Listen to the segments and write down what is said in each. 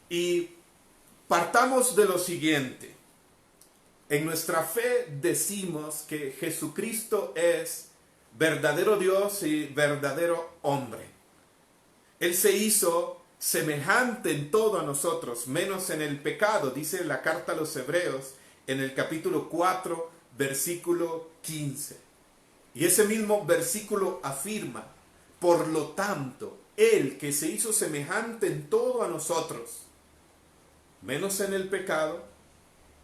Y partamos de lo siguiente. En nuestra fe decimos que Jesucristo es verdadero Dios y verdadero hombre. Él se hizo semejante en todo a nosotros, menos en el pecado, dice la carta a los Hebreos en el capítulo 4, versículo 15. Y ese mismo versículo afirma, por lo tanto, Él que se hizo semejante en todo a nosotros, menos en el pecado,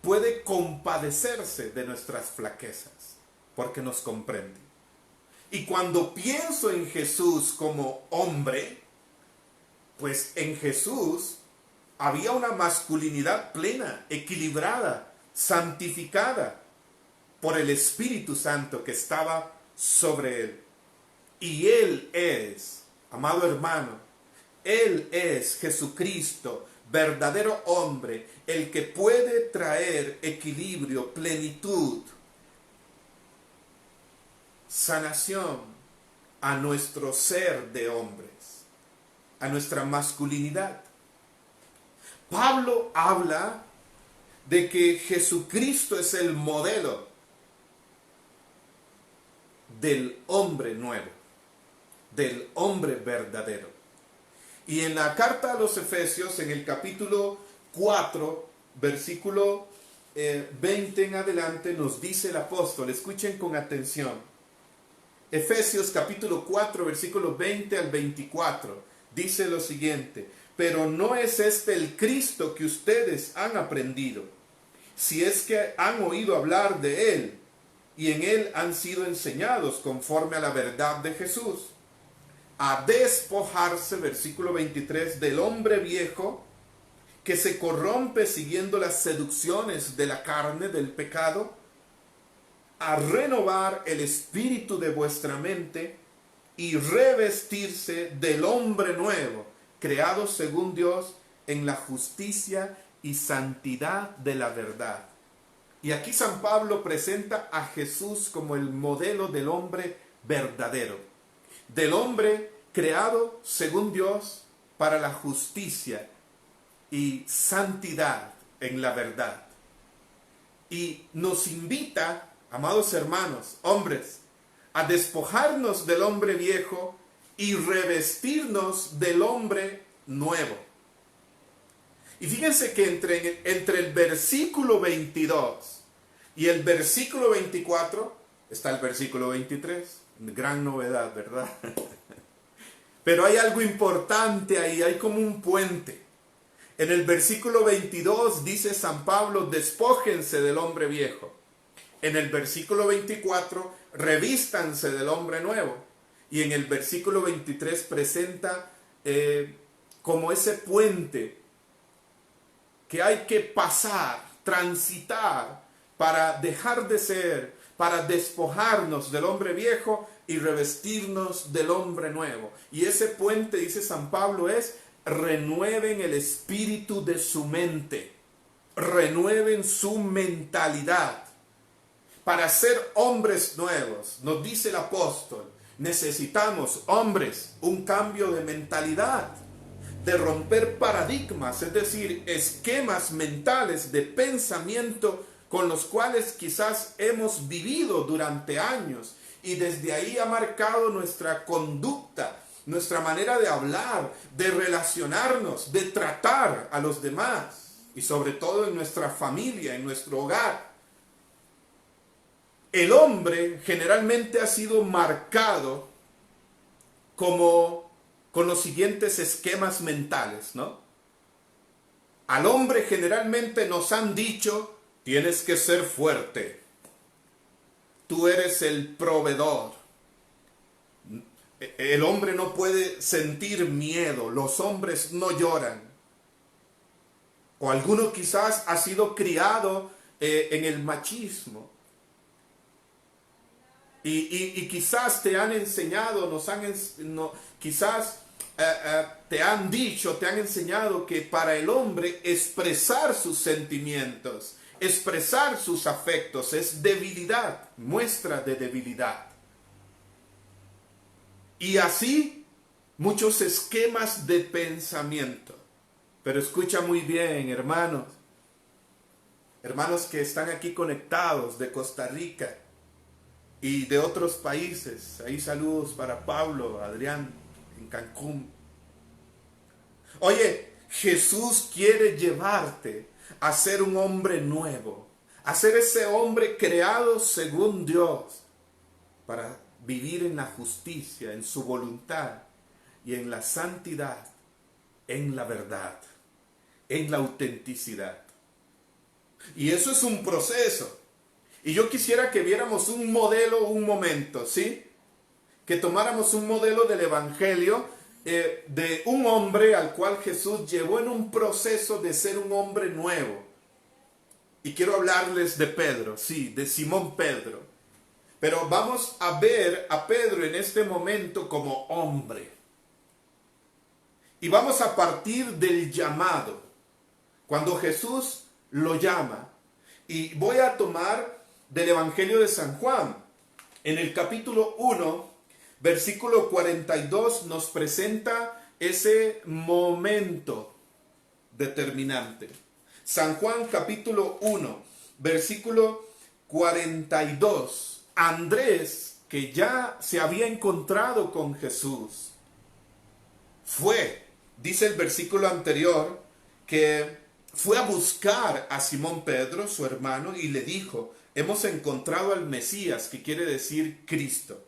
puede compadecerse de nuestras flaquezas, porque nos comprende. Y cuando pienso en Jesús como hombre, pues en Jesús había una masculinidad plena, equilibrada, santificada por el Espíritu Santo que estaba sobre él. Y Él es, amado hermano, Él es Jesucristo, verdadero hombre, el que puede traer equilibrio, plenitud, sanación a nuestro ser de hombres, a nuestra masculinidad. Pablo habla de que Jesucristo es el modelo del hombre nuevo, del hombre verdadero. Y en la carta a los Efesios, en el capítulo 4, versículo 20 en adelante, nos dice el apóstol, escuchen con atención. Efesios capítulo 4, versículo 20 al 24, dice lo siguiente: pero no es este el Cristo que ustedes han aprendido, si es que han oído hablar de Él, y en Él han sido enseñados conforme a la verdad de Jesús, a despojarse, versículo 23, del hombre viejo que se corrompe siguiendo las seducciones de la carne, del pecado, a renovar el espíritu de vuestra mente y revestirse del hombre nuevo, creado según Dios en la justicia y santidad de la verdad. Y aquí San Pablo presenta a Jesús como el modelo del hombre verdadero, del hombre creado según Dios para la justicia y santidad en la verdad. Y nos invita, amados hermanos, hombres, a despojarnos del hombre viejo y revestirnos del hombre nuevo. Y fíjense que entre el versículo 22 y el versículo 24 está el versículo 23. Gran novedad, ¿verdad? Pero hay algo importante ahí, hay como un puente. En el versículo 22 dice San Pablo, despójense del hombre viejo. En el versículo 24, revístanse del hombre nuevo. Y en el versículo 23 presenta como ese puente que hay que pasar, transitar, para dejar de ser, para despojarnos del hombre viejo y revestirnos del hombre nuevo. Y ese puente, dice San Pablo, es: renueven el espíritu de su mente, renueven su mentalidad. Para ser hombres nuevos, nos dice el apóstol, necesitamos, hombres, un cambio de mentalidad, de romper paradigmas, es decir, esquemas mentales de pensamiento con los cuales quizás hemos vivido durante años y desde ahí ha marcado nuestra conducta, nuestra manera de hablar, de relacionarnos, de tratar a los demás y sobre todo en nuestra familia, en nuestro hogar. El hombre generalmente ha sido marcado como con los siguientes esquemas mentales, ¿no? Al hombre generalmente nos han dicho: tienes que ser fuerte, tú eres el proveedor. El hombre no puede sentir miedo, los hombres no lloran. O alguno quizás ha sido criado en el machismo. Y quizás te han enseñado, quizás te han dicho, te han enseñado que para el hombre expresar sus sentimientos, expresar sus afectos es debilidad, muestra de debilidad. Y así muchos esquemas de pensamiento. Pero escucha muy bien, hermanos. Hermanos que están aquí conectados de Costa Rica y de otros países. Ahí saludos para Pablo, Adrián, en Cancún. Oye, Jesús quiere llevarte a ser un hombre nuevo, a ser ese hombre creado según Dios, para vivir en la justicia, en su voluntad y en la santidad, en la verdad, en la autenticidad. Y eso es un proceso. Y yo quisiera que viéramos un modelo, un momento, ¿sí? Que tomáramos un modelo del Evangelio de un hombre al cual Jesús llevó en un proceso de ser un hombre nuevo. Y quiero hablarles de Pedro, sí, de Simón Pedro. Pero vamos a ver a Pedro en este momento como hombre. Y vamos a partir del llamado. Cuando Jesús lo llama. Y voy a tomar del Evangelio de San Juan. En el capítulo 1, versículo 42 nos presenta ese momento determinante. San Juan capítulo 1, versículo 42. Andrés, que ya se había encontrado con Jesús, dice el versículo anterior, que fue a buscar a Simón Pedro, su hermano, y le dijo: hemos encontrado al Mesías, que quiere decir Cristo.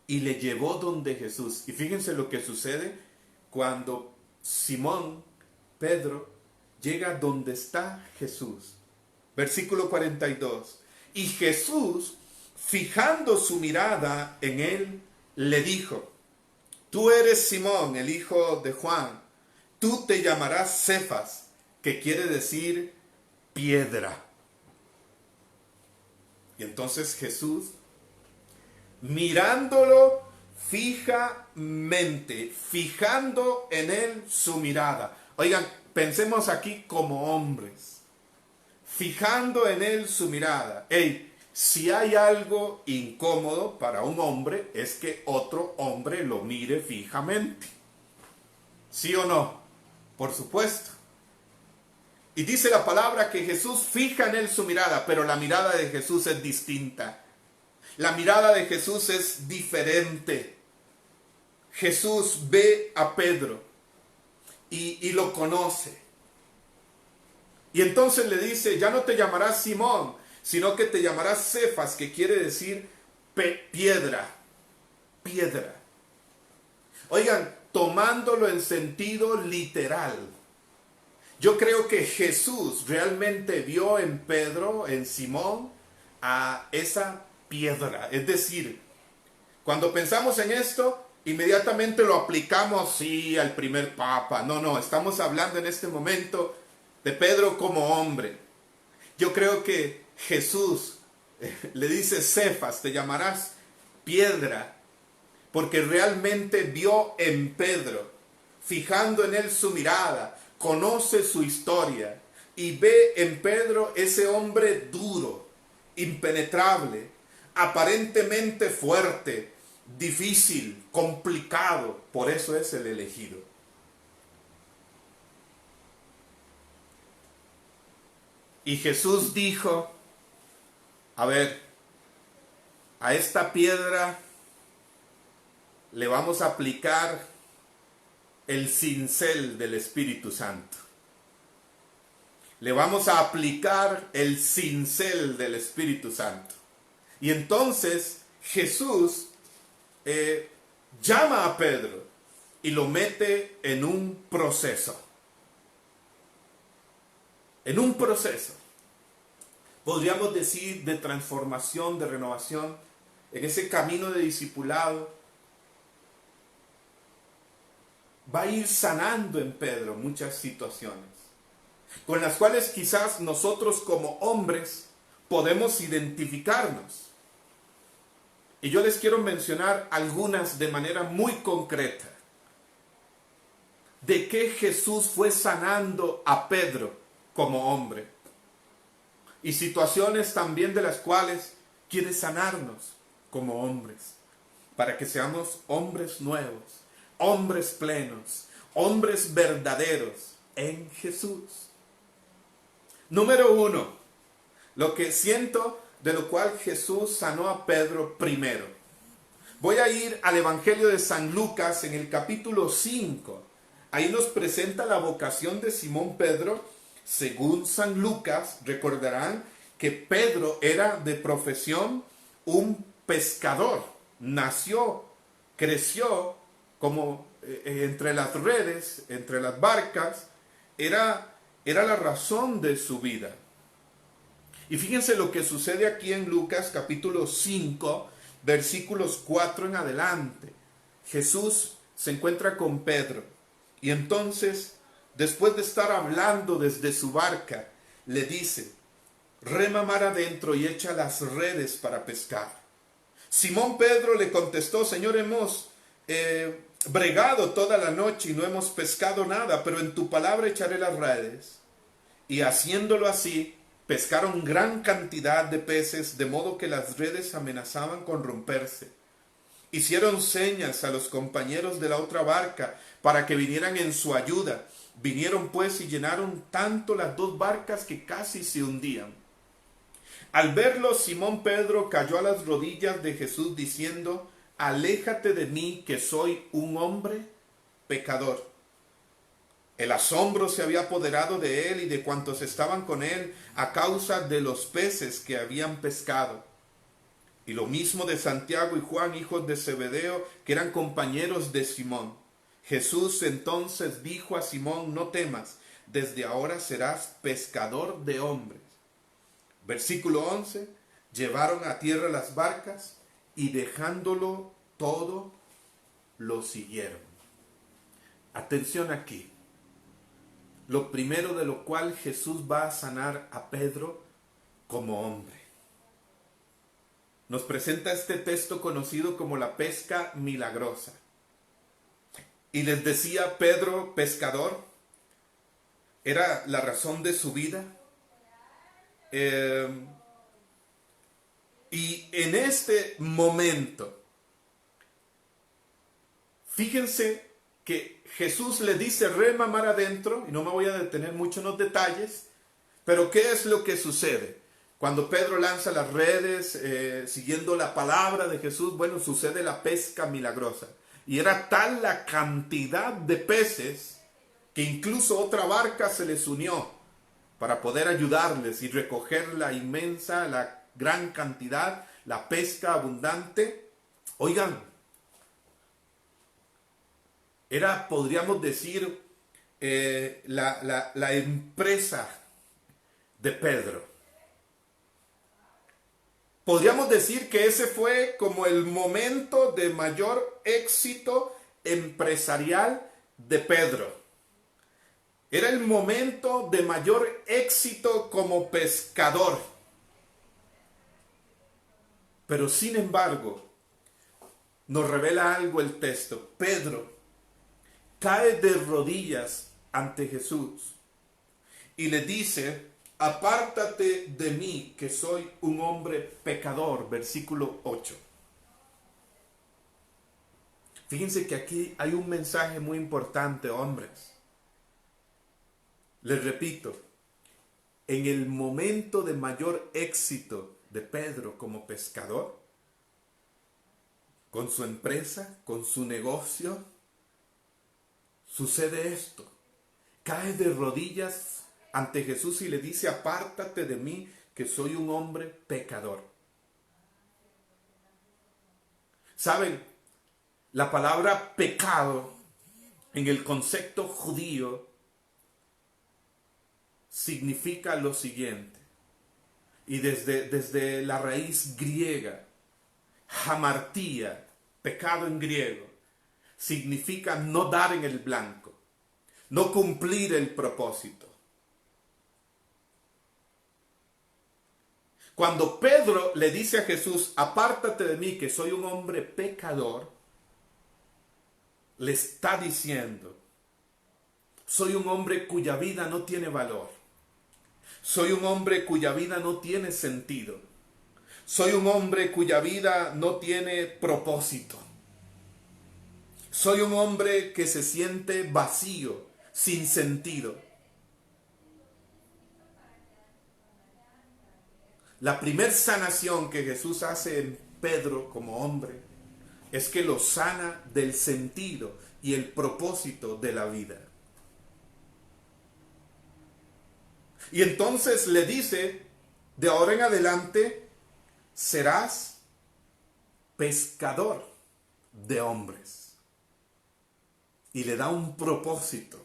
Y le llevó donde Jesús. Y fíjense lo que sucede cuando Simón Pedro llega donde está Jesús. Versículo 42. Y Jesús, fijando su mirada en él, le dijo: tú eres Simón, el hijo de Juan. Tú te llamarás Cefas, que quiere decir piedra. Y entonces Jesús, mirándolo fijamente, fijando en él su mirada. Oigan, pensemos aquí como hombres. Fijando en él su mirada. Si hay algo incómodo para un hombre, es que otro hombre lo mire fijamente. ¿Sí o no? Por supuesto. Y dice la palabra que Jesús fija en él su mirada, pero la mirada de Jesús es distinta. La mirada de Jesús es diferente. Jesús ve a Pedro y lo conoce. Y entonces le dice: ya no te llamarás Simón, sino que te llamarás Cefas, que quiere decir piedra. Piedra. Oigan, tomándolo en sentido literal, yo creo que Jesús realmente vio en Pedro, en Simón, a esa piedra. Es decir, cuando pensamos en esto, inmediatamente lo aplicamos, sí, al primer papa. No, estamos hablando en este momento de Pedro como hombre. Yo creo que Jesús le dice: Cefas, te llamarás piedra, porque realmente vio en Pedro, fijando en él su mirada, conoce su historia y ve en Pedro ese hombre duro, impenetrable, aparentemente fuerte, difícil, complicado. Por eso es el elegido. Y Jesús dijo: a ver, a esta piedra le vamos a aplicar el cincel del Espíritu Santo. Le vamos a aplicar el cincel del Espíritu Santo. Y entonces Jesús llama a Pedro y lo mete en un proceso. En un proceso, podríamos decir, de transformación, de renovación, en ese camino de discipulado. Va a ir sanando en Pedro muchas situaciones, con las cuales quizás nosotros como hombres podemos identificarnos. Y yo les quiero mencionar algunas de manera muy concreta. De qué Jesús fue sanando a Pedro como hombre. Y situaciones también de las cuales quiere sanarnos como hombres. Para que seamos hombres nuevos, hombres plenos, hombres verdaderos en Jesús. Número 1, lo que siento de lo cual Jesús sanó a Pedro primero. Voy a ir al Evangelio de San Lucas en el capítulo 5. Ahí nos presenta la vocación de Simón Pedro. Según San Lucas, recordarán que Pedro era de profesión un pescador. Nació, creció como entre las redes, entre las barcas. Era la razón de su vida. Y fíjense lo que sucede aquí en Lucas capítulo 5, versículos 4 en adelante. Jesús se encuentra con Pedro y entonces, después de estar hablando desde su barca, le dice: rema mar adentro y echa las redes para pescar. Simón Pedro le contestó: Señor, hemos bregado toda la noche y no hemos pescado nada, pero en tu palabra echaré las redes. Y haciéndolo así, pescaron gran cantidad de peces, de modo que las redes amenazaban con romperse. Hicieron señas a los compañeros de la otra barca para que vinieran en su ayuda. Vinieron pues y llenaron tanto las dos barcas que casi se hundían. Al verlo, Simón Pedro cayó a las rodillas de Jesús diciendo: aléjate de mí, que soy un hombre pecador. El asombro se había apoderado de él y de cuantos estaban con él a causa de los peces que habían pescado. Y lo mismo de Santiago y Juan, hijos de Zebedeo, que eran compañeros de Simón. Jesús entonces dijo a Simón: no temas, desde ahora serás pescador de hombres. Versículo 11, llevaron a tierra las barcas y dejándolo todo, lo siguieron. Atención aquí. Lo primero de lo cual Jesús va a sanar a Pedro como hombre. Nos presenta este texto conocido como la pesca milagrosa. Y les decía, Pedro, pescador, era la razón de su vida. Y en este momento, fíjense que Jesús le dice: rema mar adentro, y no me voy a detener mucho en los detalles, pero ¿qué es lo que sucede? Cuando Pedro lanza las redes, siguiendo la palabra de Jesús, bueno, sucede la pesca milagrosa. Y era tal la cantidad de peces que incluso otra barca se les unió para poder ayudarles y recoger la inmensa, la gran cantidad, la pesca abundante. Oigan, era, podríamos decir, la empresa de Pedro. Podríamos decir que ese fue como el momento de mayor éxito empresarial de Pedro. Era el momento de mayor éxito como pescador. Pero sin embargo, nos revela algo el texto. Pedro cae de rodillas ante Jesús y le dice: apártate de mí, que soy un hombre pecador. Versículo 8. Fíjense que aquí hay un mensaje muy importante, hombres. Les repito, en el momento de mayor éxito de Pedro como pescador, con su empresa, con su negocio, sucede esto. Cae de rodillas ante Jesús y le dice: apártate de mí, que soy un hombre pecador. ¿Saben? La palabra pecado en el concepto judío significa lo siguiente. Y desde la raíz griega, hamartía, pecado en griego, significa no dar en el blanco, no cumplir el propósito. Cuando Pedro le dice a Jesús: apártate de mí, que soy un hombre pecador, le está diciendo: soy un hombre cuya vida no tiene valor. Soy un hombre cuya vida no tiene sentido. Soy un hombre cuya vida no tiene propósito. Soy un hombre que se siente vacío, sin sentido. La primer sanación que Jesús hace en Pedro como hombre es que lo sana del sentido y el propósito de la vida. Y entonces le dice, de ahora en adelante serás pescador de hombres. Y le da un propósito,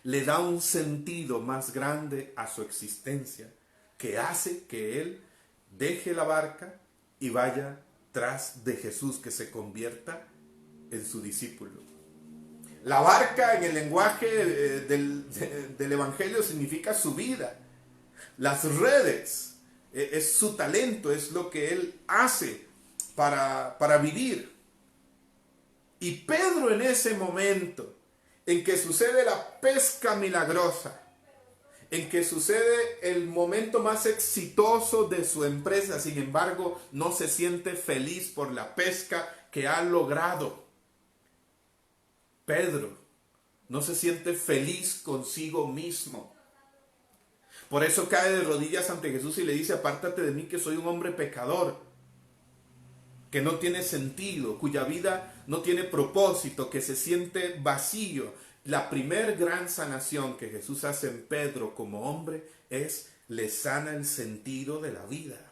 le da un sentido más grande a su existencia, que hace que él deje la barca y vaya tras de Jesús, que se convierta en su discípulo. La barca en el lenguaje del Evangelio significa su vida. Las redes es su talento, es lo que él hace para vivir. Y Pedro, en ese momento en que sucede la pesca milagrosa, en que sucede el momento más exitoso de su empresa, sin embargo, no se siente feliz por la pesca que ha logrado. Pedro no se siente feliz consigo mismo. Por eso cae de rodillas ante Jesús y le dice: apártate de mí, que soy un hombre pecador, que no tiene sentido, cuya vida no tiene propósito, que se siente vacío. La primer gran sanación que Jesús hace en Pedro como hombre es: le sana el sentido de la vida,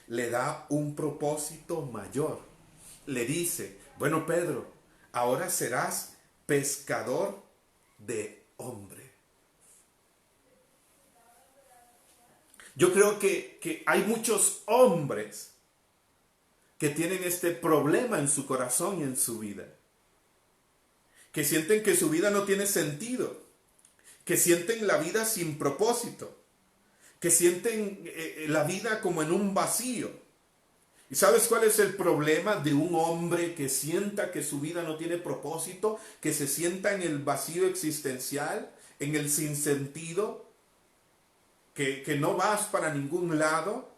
le da un propósito mayor. Le dice: bueno, Pedro, ahora serás pescador de hombre. Yo creo que hay muchos hombres que tienen este problema en su corazón y en su vida, que sienten que su vida no tiene sentido, que sienten la vida sin propósito, que sienten la vida como en un vacío. ¿Y sabes cuál es el problema de un hombre que sienta que su vida no tiene propósito, que se sienta en el vacío existencial, en el sinsentido, que no vas para ningún lado?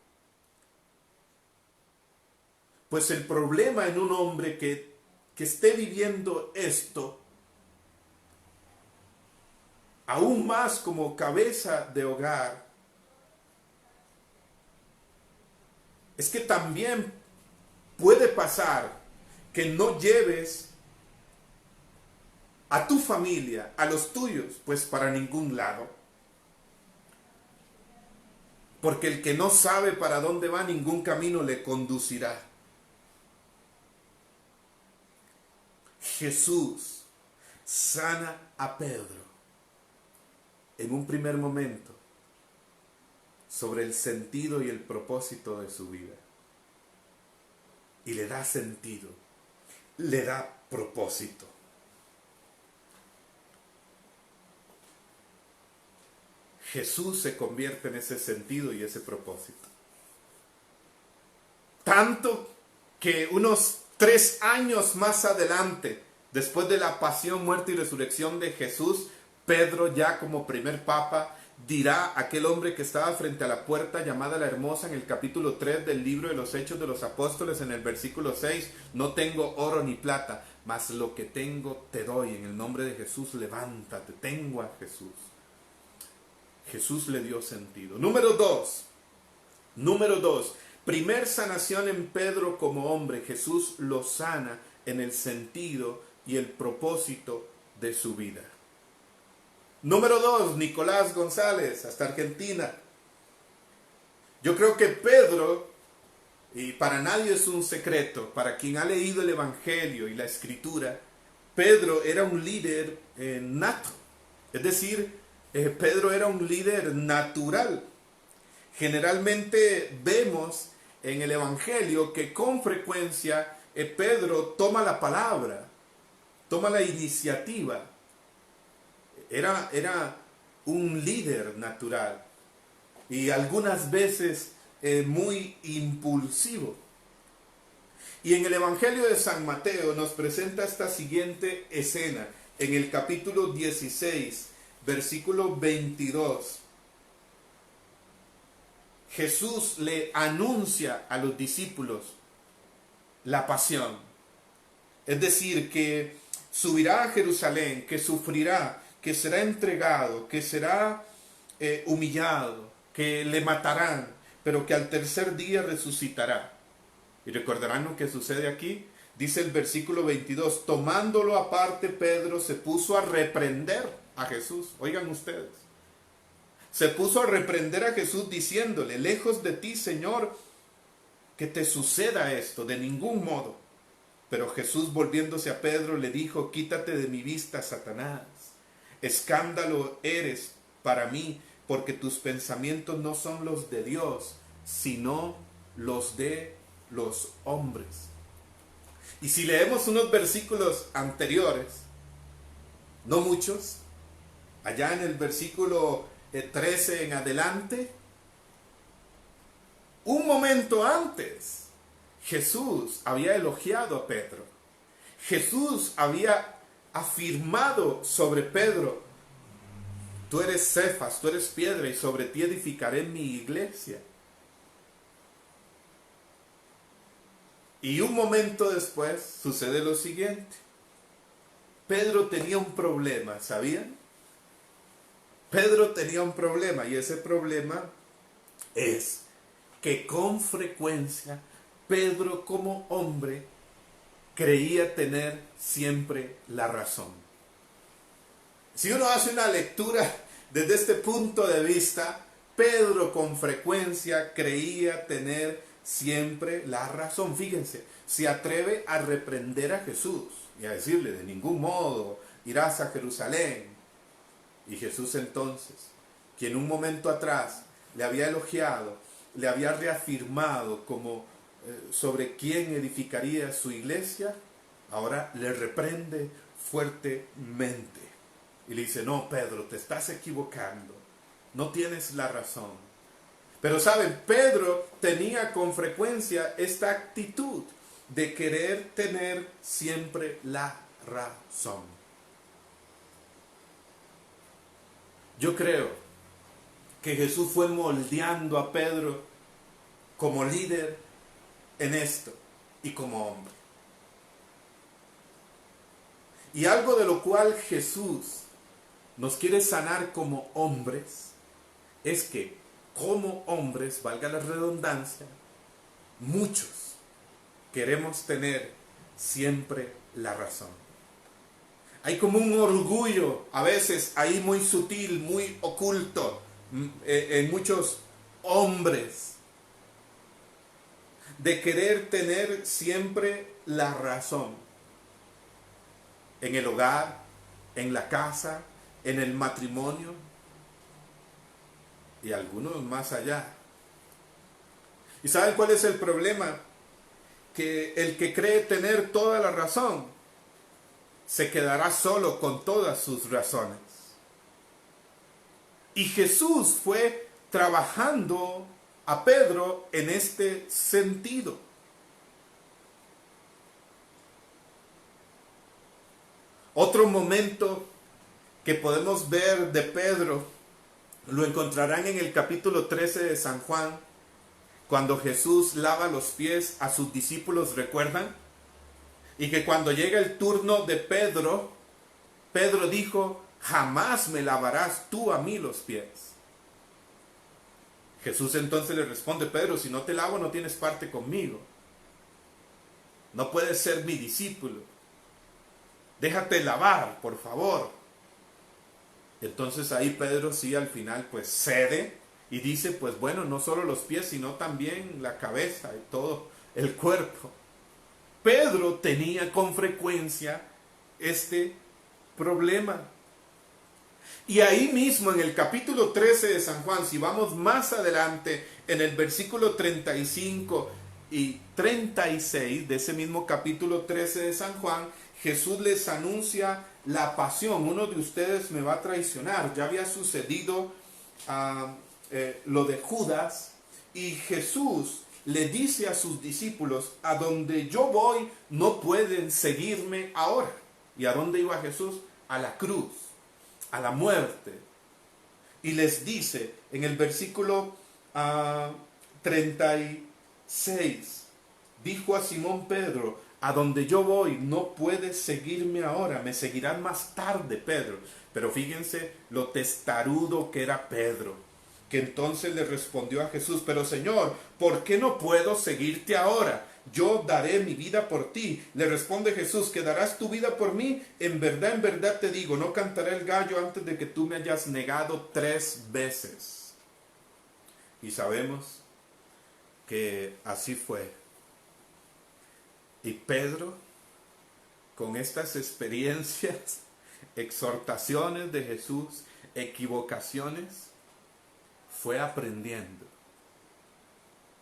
Pues el problema en un hombre que esté viviendo esto, aún más como cabeza de hogar, es que también puede pasar que no lleves a tu familia, a los tuyos, pues para ningún lado. Porque el que no sabe para dónde va, ningún camino le conducirá. Jesús sana a Pedro en un primer momento sobre el sentido y el propósito de su vida. Y le da sentido, le da propósito. Jesús se convierte en ese sentido y ese propósito. Tanto que unos 3 años más adelante, después de la pasión, muerte y resurrección de Jesús, Pedro, ya como primer papa, dirá a aquel hombre que estaba frente a la puerta llamada La Hermosa, en el capítulo 3 del libro de los Hechos de los Apóstoles, en el versículo 6, no tengo oro ni plata, mas lo que tengo te doy. En el nombre de Jesús, levántate. Tengo a Jesús. Jesús le dio sentido. Número dos, primer sanación en Pedro como hombre. Jesús lo sana en el sentido y el propósito de su vida. Número 2, Nicolás González, hasta Argentina. Yo creo que Pedro, y para nadie es un secreto, para quien ha leído el Evangelio y la Escritura, Pedro era un líder nato. Es decir, Pedro era un líder natural. Generalmente vemos en el Evangelio que con frecuencia Pedro toma la palabra, toma la iniciativa. Era un líder natural y algunas veces muy impulsivo. Y en el Evangelio de San Mateo nos presenta esta siguiente escena en el capítulo 16, versículo 22. Jesús le anuncia a los discípulos la pasión. Es decir, que subirá a Jerusalén, que sufrirá, que será entregado, que será humillado, que le matarán, pero que al tercer día resucitará. Y recordarán lo que sucede aquí. Dice el versículo 22, tomándolo aparte, Pedro se puso a reprender a Jesús. Oigan ustedes. Se puso a reprender a Jesús diciéndole, lejos de ti, Señor, que te suceda esto, de ningún modo. Pero Jesús, volviéndose a Pedro, le dijo, quítate de mi vista, Satanás. Escándalo eres para mí, porque tus pensamientos no son los de Dios, sino los de los hombres. Y si leemos unos versículos anteriores, no muchos, allá en el versículo 13 en adelante, un momento antes, Jesús había elogiado a Pedro. Jesús había afirmado sobre Pedro, tú eres Cefas, tú eres piedra, y sobre ti edificaré mi iglesia. Y un momento después sucede lo siguiente. Pedro tenía un problema, ¿sabían? Pedro tenía un problema, y ese problema es que con frecuencia Pedro, como hombre, creía tener siempre la razón. Si uno hace una lectura desde este punto de vista, Pedro con frecuencia creía tener siempre la razón. Fíjense, se atreve a reprender a Jesús y a decirle, de ningún modo irás a Jerusalén. Y Jesús entonces, quien un momento atrás le había elogiado, le había reafirmado como sobre quién edificaría su iglesia, ahora le reprende fuertemente. Y le dice, no, Pedro, te estás equivocando, no tienes la razón. Pero saben, Pedro tenía con frecuencia esta actitud de querer tener siempre la razón. Yo creo que Jesús fue moldeando a Pedro como líder en esto y como hombre. Y algo de lo cual Jesús nos quiere sanar como hombres es que como hombres, valga la redundancia, muchos queremos tener siempre la razón. Hay como un orgullo, a veces ahí muy sutil, muy oculto, en muchos hombres, de querer tener siempre la razón. En el hogar, en la casa, en el matrimonio y algunos más allá. ¿Y saben cuál es el problema? Que el que cree tener toda la razón se quedará solo con todas sus razones. Y Jesús fue trabajando a Pedro en este sentido. Otro momento que podemos ver de Pedro lo encontrarán en el capítulo 13 de San Juan, cuando Jesús lava los pies a sus discípulos, ¿recuerdan? Y que cuando llega el turno de Pedro, Pedro dijo, jamás me lavarás tú a mí los pies. Jesús entonces le responde, Pedro, si no te lavo no tienes parte conmigo. No puedes ser mi discípulo. Déjate lavar, por favor. Entonces ahí Pedro sí al final pues cede y dice, pues bueno, no solo los pies, sino también la cabeza y todo el cuerpo. Pedro tenía con frecuencia este problema. Y ahí mismo en el capítulo 13 de San Juan, si vamos más adelante, en el versículo 35 y 36 de ese mismo capítulo 13 de San Juan, Jesús les anuncia la pasión. Uno de ustedes me va a traicionar. Ya había sucedido lo de Judas, y Jesús le dice a sus discípulos, a donde yo voy no pueden seguirme ahora. ¿Y a dónde iba Jesús? A la cruz, a la muerte. Y les dice en el versículo 36, dijo a Simón Pedro, A donde yo voy no puedes seguirme ahora, me seguirán más tarde, Pedro. Pero fíjense lo testarudo que era Pedro, que entonces le respondió a Jesús: pero Señor, ¿por qué no puedo seguirte ahora? Yo daré mi vida por ti. Le responde Jesús: ¿que darás tu vida por mí? En verdad te digo, no cantará el gallo antes de que tú me hayas negado 3 veces. Y sabemos que así fue. Y Pedro, con estas experiencias, exhortaciones de Jesús, equivocaciones, fue aprendiendo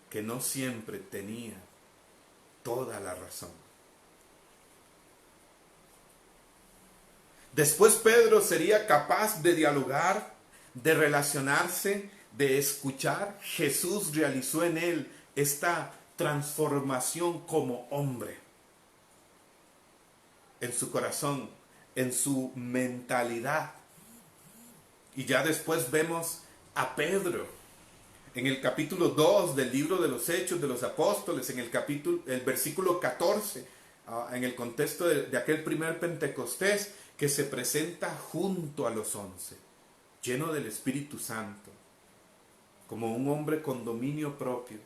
que no siempre tenía toda la razón. Después Pedro sería capaz de dialogar, de relacionarse, de escuchar. Jesús realizó en él esta transformación como hombre, en su corazón, en su mentalidad. Y ya después vemos a Pedro en el capítulo 2 del libro de los Hechos de los Apóstoles, en el versículo 14, en el contexto de aquel primer Pentecostés, que se presenta junto a los 11, lleno del Espíritu Santo, como un hombre con dominio propio,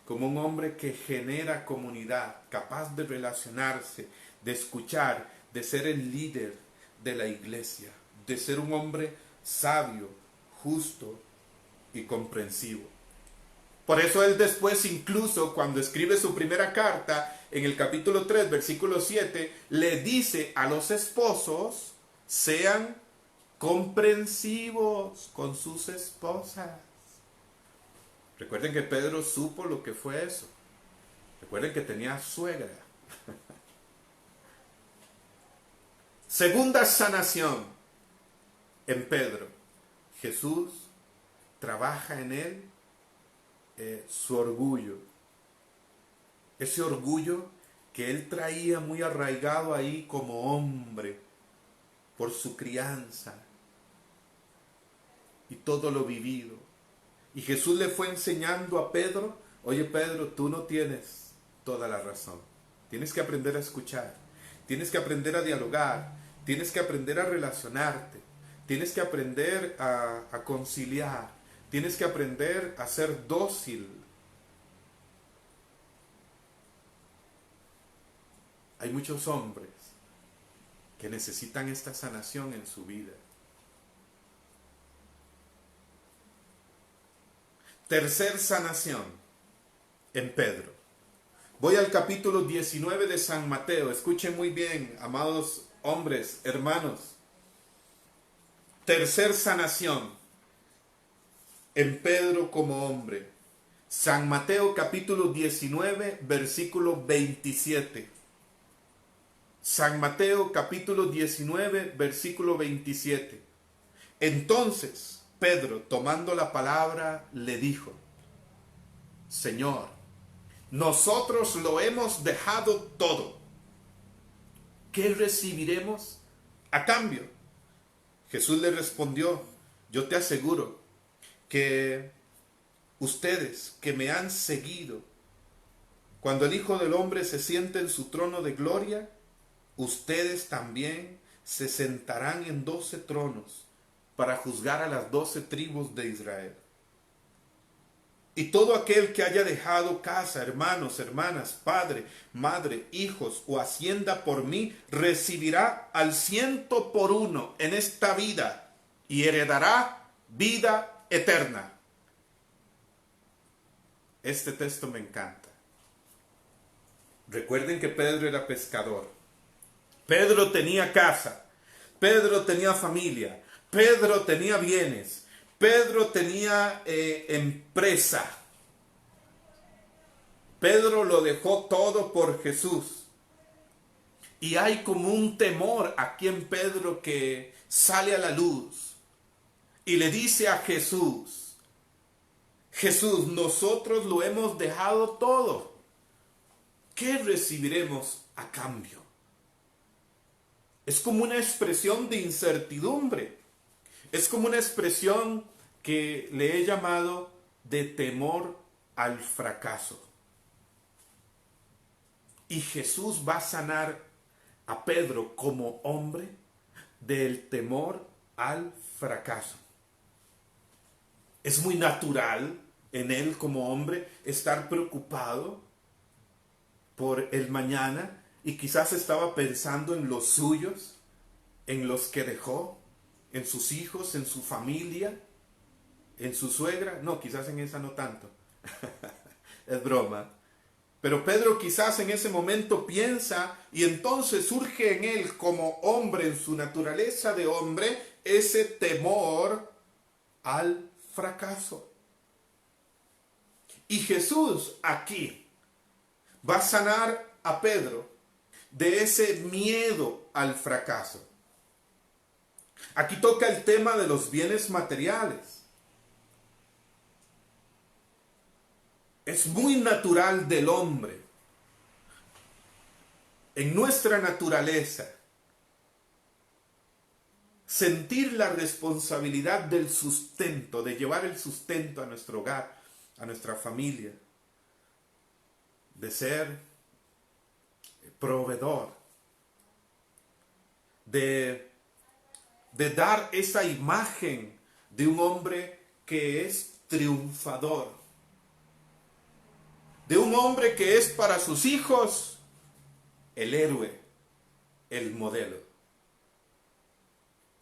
como un hombre que genera comunidad, capaz de relacionarse, de escuchar, de ser el líder de la iglesia, de ser un hombre sabio, justo y comprensivo. Por eso él después, incluso cuando escribe su primera carta, en el capítulo 3, versículo 7, le dice a los esposos: sean comprensivos con sus esposas. Recuerden que Pedro supo lo que fue eso. Recuerden que tenía suegra. Segunda sanación en Pedro. Jesús trabaja en él su orgullo. Ese orgullo que él traía muy arraigado ahí como hombre, por su crianza y todo lo vivido. Y Jesús le fue enseñando a Pedro: oye Pedro, tú no tienes toda la razón. Tienes que aprender a escuchar, tienes que aprender a dialogar, tienes que aprender a relacionarte, tienes que aprender a conciliar, tienes que aprender a ser dócil. Hay muchos hombres que necesitan esta sanación en su vida. Tercer sanación en Pedro. Voy al capítulo 19 de San Mateo. Escuchen muy bien, amados hombres, hermanos. Tercer sanación en Pedro como hombre. San Mateo capítulo 19, versículo 27. San Mateo capítulo 19, versículo 27. Entonces Pedro, tomando la palabra, le dijo: Señor, nosotros lo hemos dejado todo. ¿Qué recibiremos a cambio? Jesús le respondió: yo te aseguro que ustedes que me han seguido, cuando el Hijo del Hombre se siente en su trono de gloria, ustedes también se sentarán en 12 tronos para juzgar a las 12 tribus de Israel. Y todo aquel que haya dejado casa, hermanos, hermanas, padre, madre, hijos o hacienda por mí, recibirá al 100 por 1 en esta vida y heredará vida eterna. Este texto me encanta. Recuerden que Pedro era pescador. Pedro tenía casa. Pedro tenía familia. Pedro tenía bienes. Pedro tenía empresa. Pedro lo dejó todo por Jesús. Y hay como un temor aquí en Pedro que sale a la luz y le dice a Jesús: Jesús, nosotros lo hemos dejado todo. ¿Qué recibiremos a cambio? Es como una expresión de incertidumbre. Es como una expresión que le he llamado de temor al fracaso. Y Jesús va a sanar a Pedro como hombre del temor al fracaso. Es muy natural en él como hombre estar preocupado por el mañana y quizás estaba pensando en los suyos, en los que dejó, en sus hijos, en su familia, en su suegra. No, quizás en esa no tanto. Es broma. Pero Pedro quizás en ese momento piensa y entonces surge en él como hombre, en su naturaleza de hombre, ese temor al fracaso. Y Jesús aquí va a sanar a Pedro de ese miedo al fracaso. Aquí toca el tema de los bienes materiales. Es muy natural del hombre, en nuestra naturaleza, sentir la responsabilidad del sustento, de llevar el sustento a nuestro hogar, a nuestra familia, de ser proveedor, de dar esa imagen de un hombre que es triunfador, de un hombre que es para sus hijos el héroe, el modelo.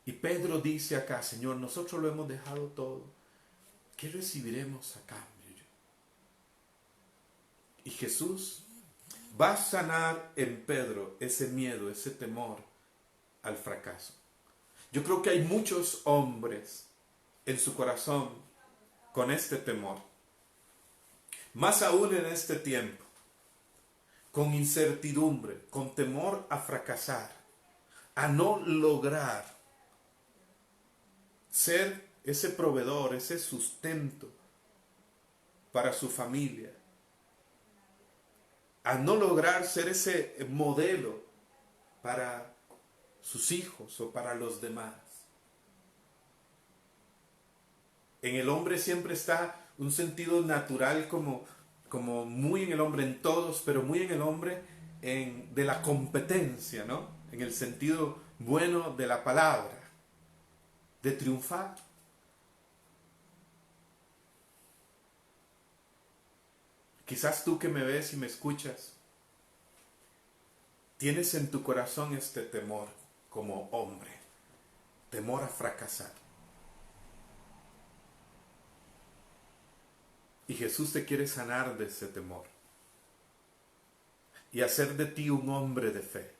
Y Pedro dice acá, Señor, nosotros lo hemos dejado todo, ¿qué recibiremos a cambio? Y Jesús va a sanar en Pedro ese miedo, ese temor al fracaso. Yo creo que hay muchos hombres en su corazón con este temor. Más aún en este tiempo, con incertidumbre, con temor a fracasar, a no lograr ser ese proveedor, ese sustento para su familia, a no lograr ser ese modelo para sus hijos o para los demás. En el hombre siempre está un sentido natural como muy en el hombre en todos, pero muy en el hombre de la competencia, ¿no? En el sentido bueno de la palabra, de triunfar. Quizás tú que me ves y me escuchas, tienes en tu corazón este temor como hombre, temor a fracasar. Y Jesús te quiere sanar de ese temor y hacer de ti un hombre de fe.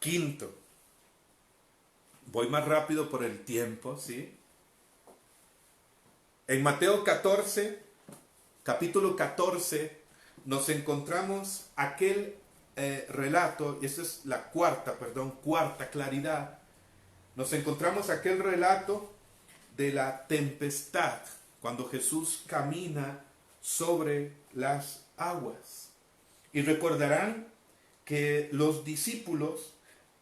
Quinto, voy más rápido por el tiempo, ¿sí? En Mateo 14, capítulo 14, nos encontramos aquel relato, y esa es la cuarta claridad. Nos encontramos aquel relato de la tempestad, cuando Jesús camina sobre las aguas. Y recordarán que los discípulos,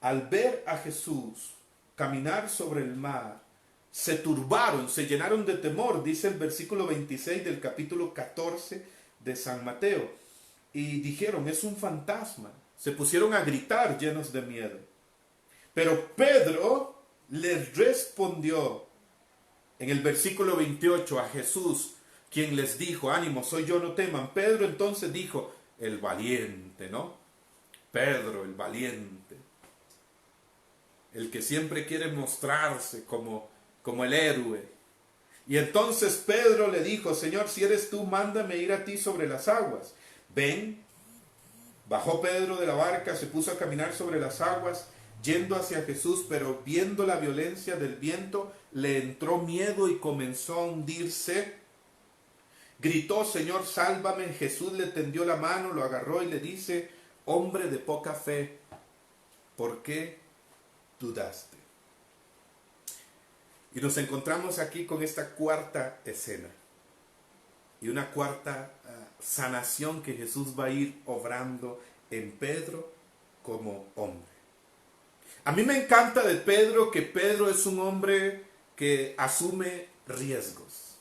al ver a Jesús caminar sobre el mar, se turbaron, se llenaron de temor, dice el versículo 26 del capítulo 14 de San Mateo. Y dijeron, es un fantasma. Se pusieron a gritar llenos de miedo. Pero Pedro les respondió en el versículo 28 a Jesús, quien les dijo, ánimo, soy yo, no teman. Pedro entonces dijo, el valiente, ¿no? Pedro, el valiente. El que siempre quiere mostrarse como el héroe. Y entonces Pedro le dijo, Señor, si eres tú, mándame ir a ti sobre las aguas. Ven. Bajó Pedro de la barca, se puso a caminar sobre las aguas, yendo hacia Jesús, pero viendo la violencia del viento, le entró miedo y comenzó a hundirse. Gritó, Señor, sálvame. Jesús le tendió la mano, lo agarró y le dice, hombre de poca fe, ¿por qué dudaste? Y nos encontramos aquí con esta cuarta escena y una cuarta sanación que Jesús va a ir obrando en Pedro como hombre. A mí me encanta de Pedro que Pedro es un hombre que asume riesgos.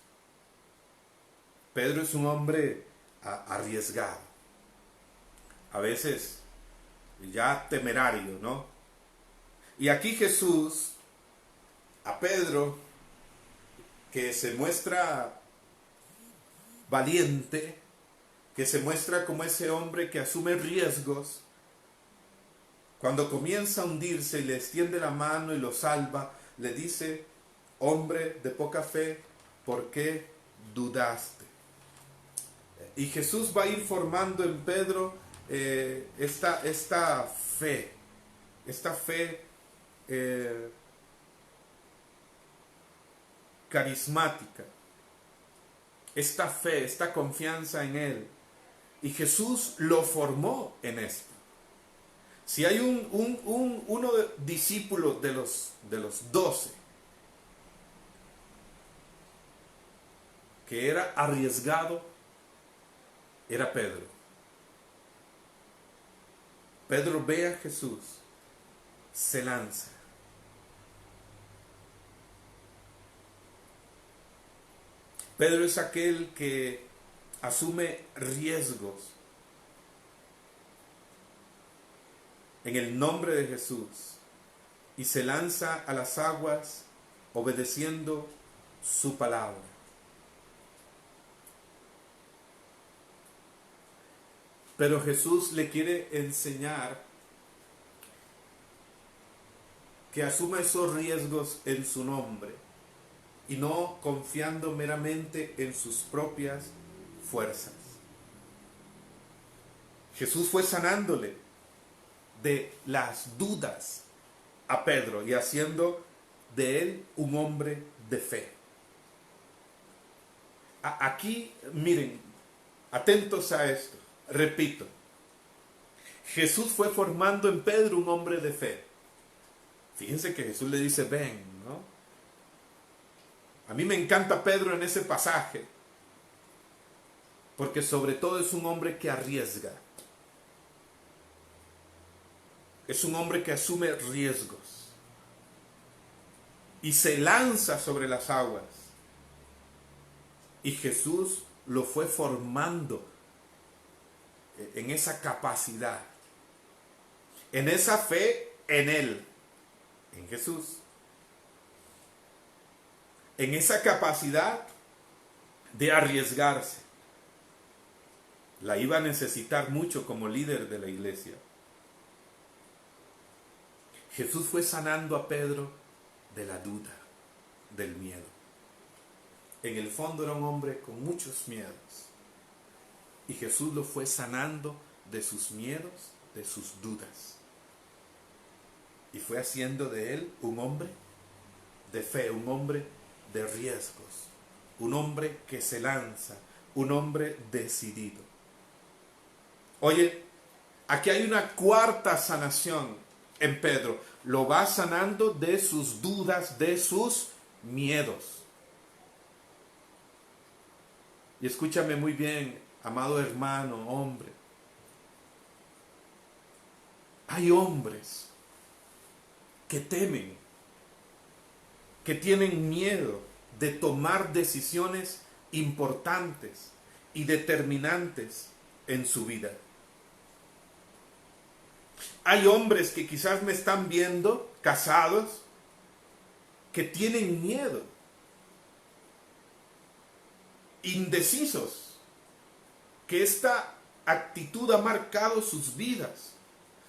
Pedro es un hombre arriesgado, a veces ya temerario, ¿no? Y aquí Jesús, a Pedro, que se muestra valiente, que se muestra como ese hombre que asume riesgos, cuando comienza a hundirse y le extiende la mano y lo salva, le dice: hombre de poca fe, ¿por qué dudaste? Y Jesús va a ir formando en Pedro esta fe carismática, esta fe, esta confianza en Él. Y Jesús lo formó en esto. Si hay uno de discípulo de los 12 que era arriesgado, era Pedro. Pedro ve a Jesús, se lanza. Pedro es aquel que asume riesgos en el nombre de Jesús y se lanza a las aguas obedeciendo su palabra. Pero Jesús le quiere enseñar que asuma esos riesgos en su nombre y no confiando meramente en sus propias fuerzas. Jesús fue sanándole de las dudas a Pedro y haciendo de él un hombre de fe. Aquí, miren, atentos a esto, repito, Jesús fue formando en Pedro un hombre de fe. Fíjense que Jesús le dice: ven, ¿no? A mí me encanta Pedro en ese pasaje, porque sobre todo es un hombre que arriesga. Es un hombre que asume riesgos y se lanza sobre las aguas. Y Jesús lo fue formando en esa capacidad, en esa fe en Él, en Jesús, en esa capacidad de arriesgarse. La iba a necesitar mucho como líder de la iglesia. Jesús fue sanando a Pedro de la duda, del miedo. En el fondo era un hombre con muchos miedos. Y Jesús lo fue sanando de sus miedos, de sus dudas. Y fue haciendo de él un hombre de fe, un hombre de riesgos, un hombre que se lanza, un hombre decidido. Oye, aquí hay una cuarta sanación en Pedro. Lo va sanando de sus dudas, de sus miedos. Y escúchame muy bien, amado hermano, hombre. Hay hombres que temen, que tienen miedo de tomar decisiones importantes y determinantes en su vida. Hay hombres que quizás me están viendo, casados, que tienen miedo, indecisos, que esta actitud ha marcado sus vidas.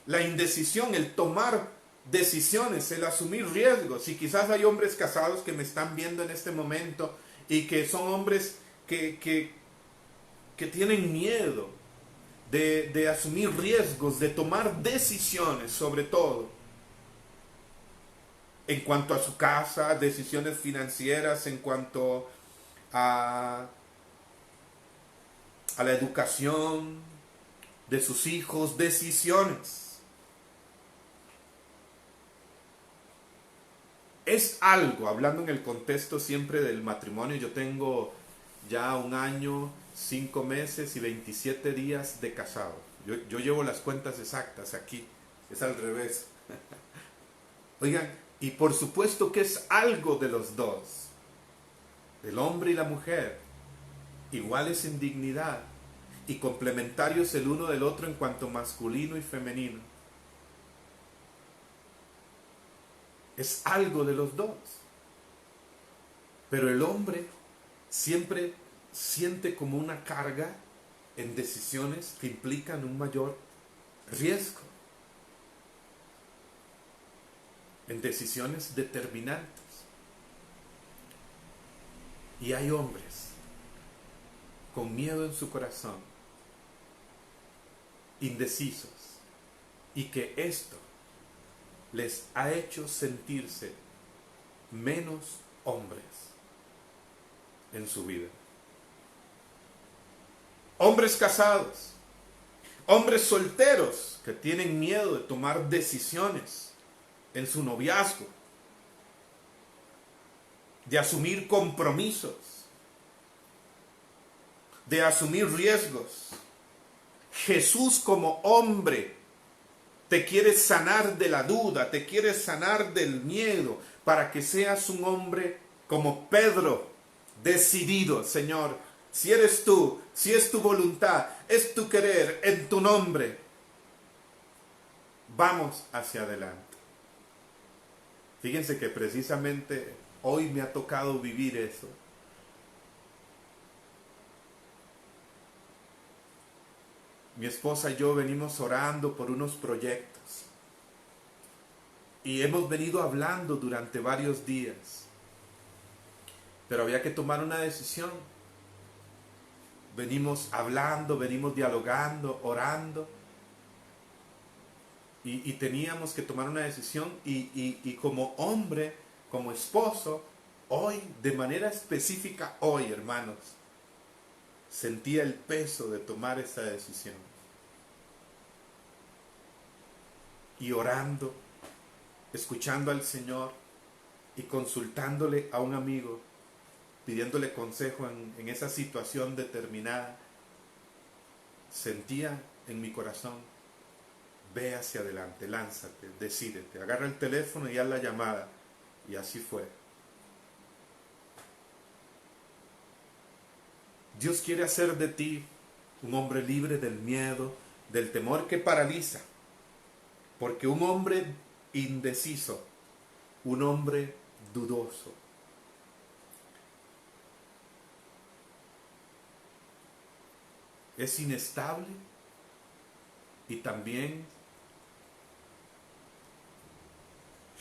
La indecisión, el tomar decisiones, el asumir riesgos. Y quizás hay hombres casados que me están viendo en este momento y que son hombres que tienen miedo de asumir riesgos, de tomar decisiones, sobre todo en cuanto a su casa, decisiones financieras, en cuanto a la educación de sus hijos, decisiones. Es algo, hablando en el contexto siempre del matrimonio, yo tengo ya 1 año, 5 meses y 27 días de casado. Yo llevo las cuentas exactas aquí, es al revés. Oigan, y por supuesto que es algo de los dos, del hombre y la mujer, iguales en dignidad, y complementarios el uno del otro en cuanto masculino y femenino. Es algo de los dos. Pero el hombre siempre siente como una carga en decisiones que implican un mayor riesgo, en decisiones determinantes. Y hay hombres con miedo en su corazón, indecisos, y que esto les ha hecho sentirse menos hombres en su vida. Hombres casados, hombres solteros que tienen miedo de tomar decisiones en su noviazgo, de asumir compromisos, de asumir riesgos. Jesús como hombre te quiere sanar de la duda, te quiere sanar del miedo, para que seas un hombre como Pedro, decidido. Señor, si eres tú, si es tu voluntad, es tu querer, en tu nombre, vamos hacia adelante. Fíjense que precisamente hoy me ha tocado vivir eso. Mi esposa y yo venimos orando por unos proyectos y hemos venido hablando durante varios días, pero había que tomar una decisión. Venimos hablando, venimos dialogando, orando, y teníamos que tomar una decisión, y como hombre, como esposo, hoy, de manera específica hoy, hermanos, sentía el peso de tomar esa decisión. Y orando, escuchando al Señor y consultándole a un amigo, pidiéndole consejo en esa situación determinada, sentía en mi corazón: ve hacia adelante, lánzate, decídete, agarra el teléfono y haz la llamada. Y así fue. Dios quiere hacer de ti un hombre libre del miedo, del temor que paraliza. Porque un hombre indeciso, un hombre dudoso, es inestable y también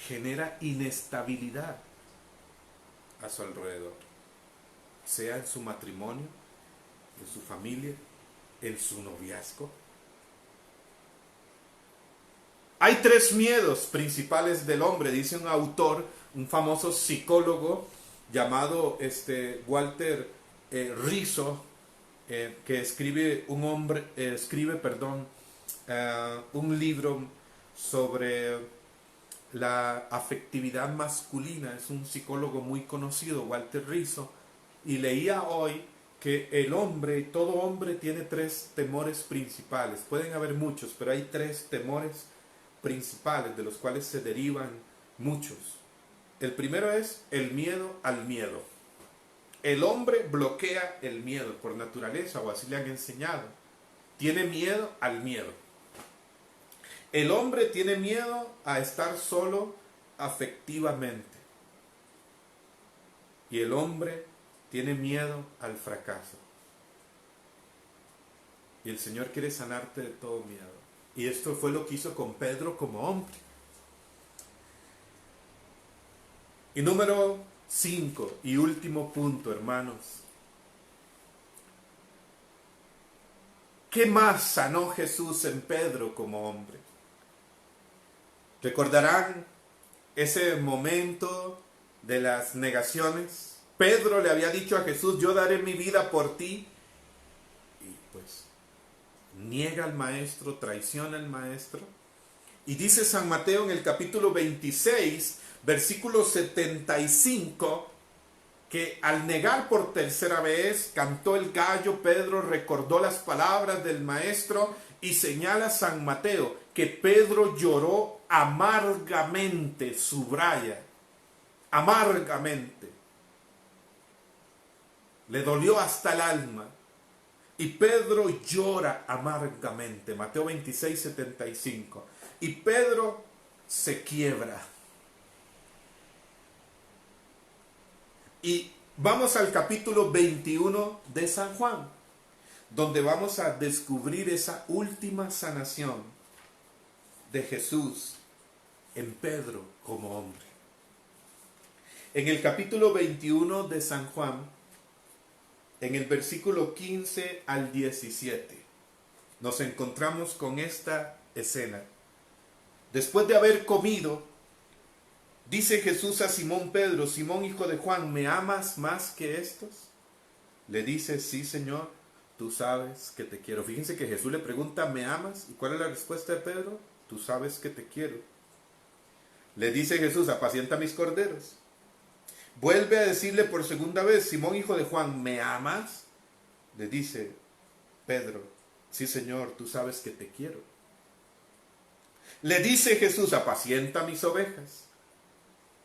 genera inestabilidad a su alrededor, sea en su matrimonio, en su familia, en su noviazgo. Hay tres miedos principales del hombre, dice un autor, un famoso psicólogo llamado Walter Rizzo, que escribe un libro sobre la afectividad masculina. Es un psicólogo muy conocido, Walter Rizzo, y leía hoy que el hombre, todo hombre tiene tres temores principales. Pueden haber muchos, pero hay tres temores principales de los cuales se derivan muchos. El primero es el miedo al miedo. El hombre bloquea el miedo por naturaleza, o así le han enseñado. Tiene miedo al miedo. El hombre tiene miedo a estar solo afectivamente. Y el hombre tiene miedo al fracaso. Y el Señor quiere sanarte de todo miedo. Y esto fue lo que hizo con Pedro como hombre. Y número 5 y último punto, hermanos. ¿Qué más sanó Jesús en Pedro como hombre? ¿Recordarán ese momento de las negaciones? Pedro le había dicho a Jesús: yo daré mi vida por ti. Y pues niega al maestro, traiciona al maestro. Y dice San Mateo en el capítulo 26, versículo 75, que al negar por tercera vez, cantó el gallo. Pedro recordó las palabras del maestro y señala San Mateo que Pedro lloró amargamente, subraya, amargamente. Le dolió hasta el alma. Y Pedro llora amargamente. Mateo 26, 75. Y Pedro se quiebra. Y vamos al capítulo 21 de San Juan, donde vamos a descubrir esa última sanación de Jesús en Pedro como hombre. En el capítulo 21 de San Juan, en el versículo 15 al 17, nos encontramos con esta escena. Después de haber comido, dice Jesús a Simón Pedro: Simón, hijo de Juan, ¿me amas más que estos? Le dice: sí, Señor, tú sabes que te quiero. Fíjense que Jesús le pregunta: ¿me amas? ¿Y cuál es la respuesta de Pedro? Tú sabes que te quiero. Le dice Jesús: apacienta mis corderos. Vuelve a decirle por segunda vez: Simón, hijo de Juan, ¿me amas? Le dice Pedro: sí, Señor, tú sabes que te quiero. Le dice Jesús: apacienta mis ovejas.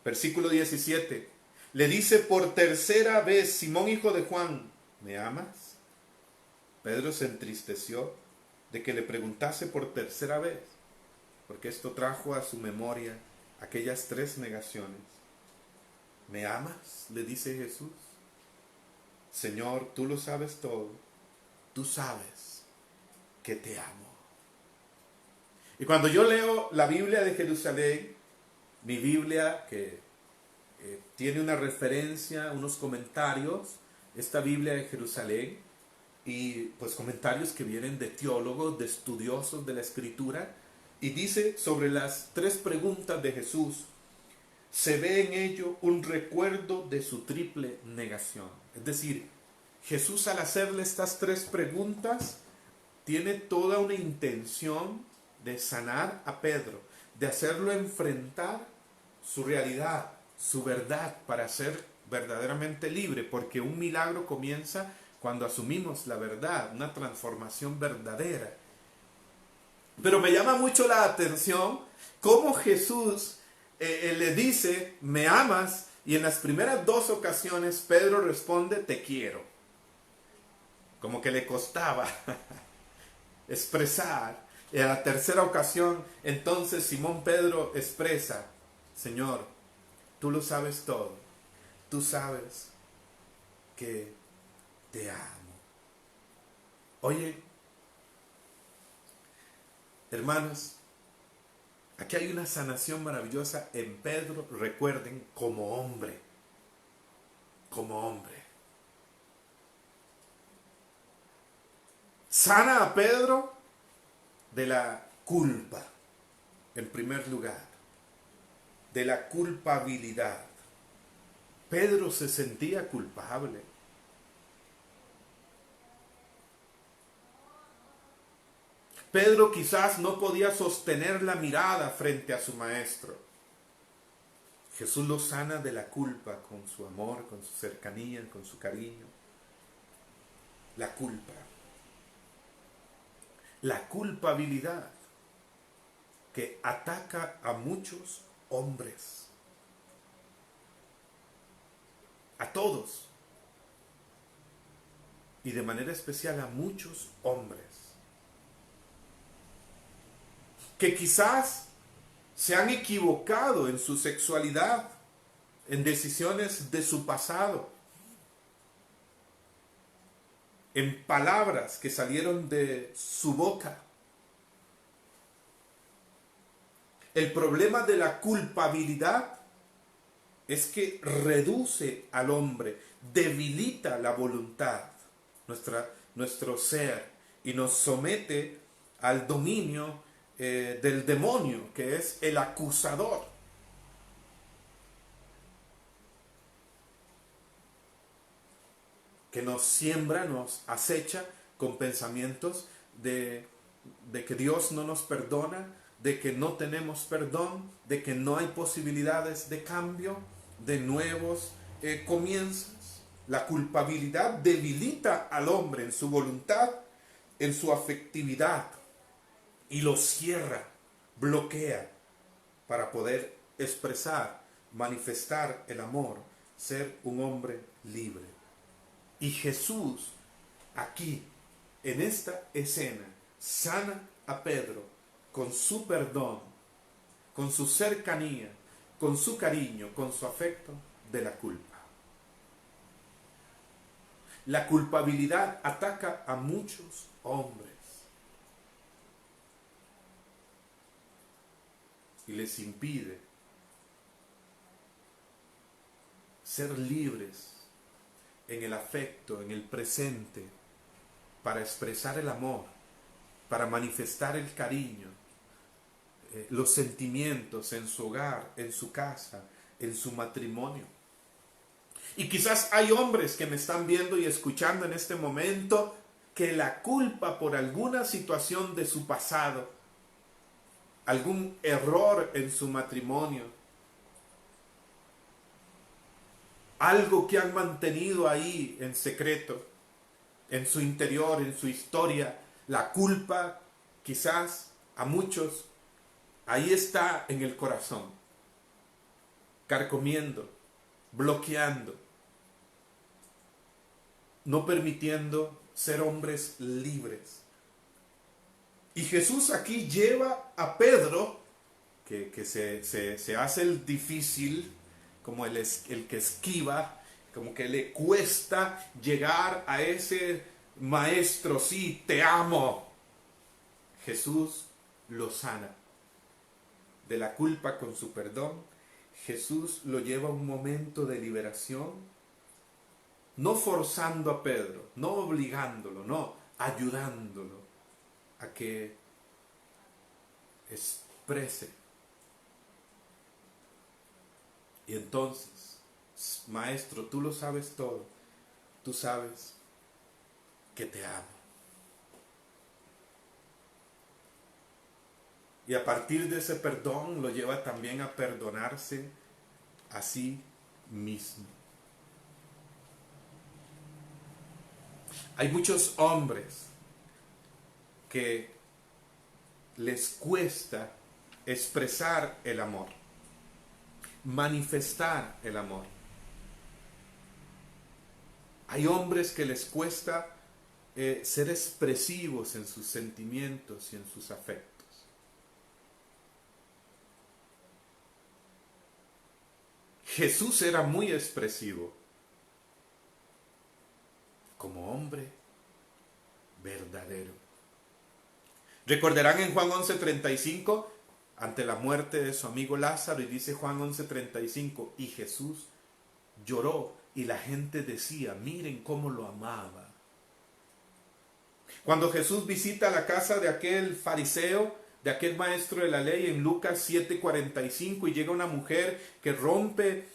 Versículo 17. Le dice por tercera vez: Simón, hijo de Juan, ¿me amas? Pedro se entristeció de que le preguntase por tercera vez, porque esto trajo a su memoria aquellas 3 negaciones. ¿Me amas?, le dice Jesús. Señor, tú lo sabes todo. Tú sabes que te amo. Y cuando yo leo la Biblia de Jerusalén, mi Biblia que tiene una referencia, unos comentarios, esta Biblia de Jerusalén, y pues comentarios que vienen de teólogos, de estudiosos de la Escritura, y dice sobre las 3 preguntas de Jesús: se ve en ello un recuerdo de su triple negación. Es decir, Jesús, al hacerle estas 3 preguntas, tiene toda una intención de sanar a Pedro, de hacerlo enfrentar su realidad, su verdad, para ser verdaderamente libre, porque un milagro comienza cuando asumimos la verdad, una transformación verdadera. Pero me llama mucho la atención cómo Jesús le dice: ¿me amas? Y en las primeras 2 ocasiones Pedro responde: te quiero. Como que le costaba expresar. Y a la tercera ocasión, entonces Simón Pedro expresa: Señor, tú lo sabes todo. Tú sabes que te amo. Oye, hermanos, aquí hay una sanación maravillosa en Pedro, recuerden, como hombre. Como hombre. Sana a Pedro de la culpa, en primer lugar, de la culpabilidad. Pedro se sentía culpable. Pedro quizás no podía sostener la mirada frente a su maestro. Jesús lo sana de la culpa con su amor, con su cercanía, con su cariño. La culpa. La culpabilidad que ataca a muchos hombres. A todos. Y de manera especial a muchos hombres. Que quizás se han equivocado en su sexualidad, en decisiones de su pasado, en palabras que salieron de su boca. El problema de la culpabilidad es que reduce al hombre, debilita la voluntad, nuestro ser, y nos somete al dominio del demonio, que es el acusador. Que nos siembra, nos acecha con pensamientos de que Dios no nos perdona, de que no tenemos perdón, de que no hay posibilidades de cambio, de nuevos comienzos. La culpabilidad debilita al hombre en su voluntad, en su afectividad, y lo cierra, bloquea para poder expresar, manifestar el amor, ser un hombre libre. Y Jesús aquí en esta escena sana a Pedro con su perdón, con su cercanía, con su cariño, con su afecto de la culpa. La culpabilidad ataca a muchos hombres y les impide ser libres en el afecto, en el presente, para expresar el amor, para manifestar el cariño, los sentimientos en su hogar, en su casa, en su matrimonio. Y quizás hay hombres que me están viendo y escuchando en este momento que la culpa por alguna situación de su pasado, algún error en su matrimonio, algo que han mantenido ahí en secreto, en su interior, en su historia, la culpa quizás a muchos, ahí está en el corazón, carcomiendo, bloqueando, no permitiendo ser hombres libres. Y Jesús aquí lleva a Pedro, que se hace el difícil, como el que esquiva, como que le cuesta llegar a ese maestro, sí, te amo. Jesús lo sana de la culpa con su perdón. Jesús lo lleva a un momento de liberación, no forzando a Pedro, no obligándolo, no, ayudándolo a que exprese. Y entonces, maestro, tú lo sabes todo, tú sabes que te amo. Y a partir de ese perdón lo lleva también a perdonarse a sí mismo. Hay muchos hombres que les cuesta expresar el amor, manifestar el amor. Hay hombres que les cuesta ser expresivos en sus sentimientos y en sus afectos. Jesús era muy expresivo como hombre verdadero. Recordarán en Juan 11:35, ante la muerte de su amigo Lázaro, y dice Juan 11:35, y Jesús lloró y la gente decía, miren cómo lo amaba. Cuando Jesús visita la casa de aquel fariseo, de aquel maestro de la ley, en Lucas 7:45, y llega una mujer que rompe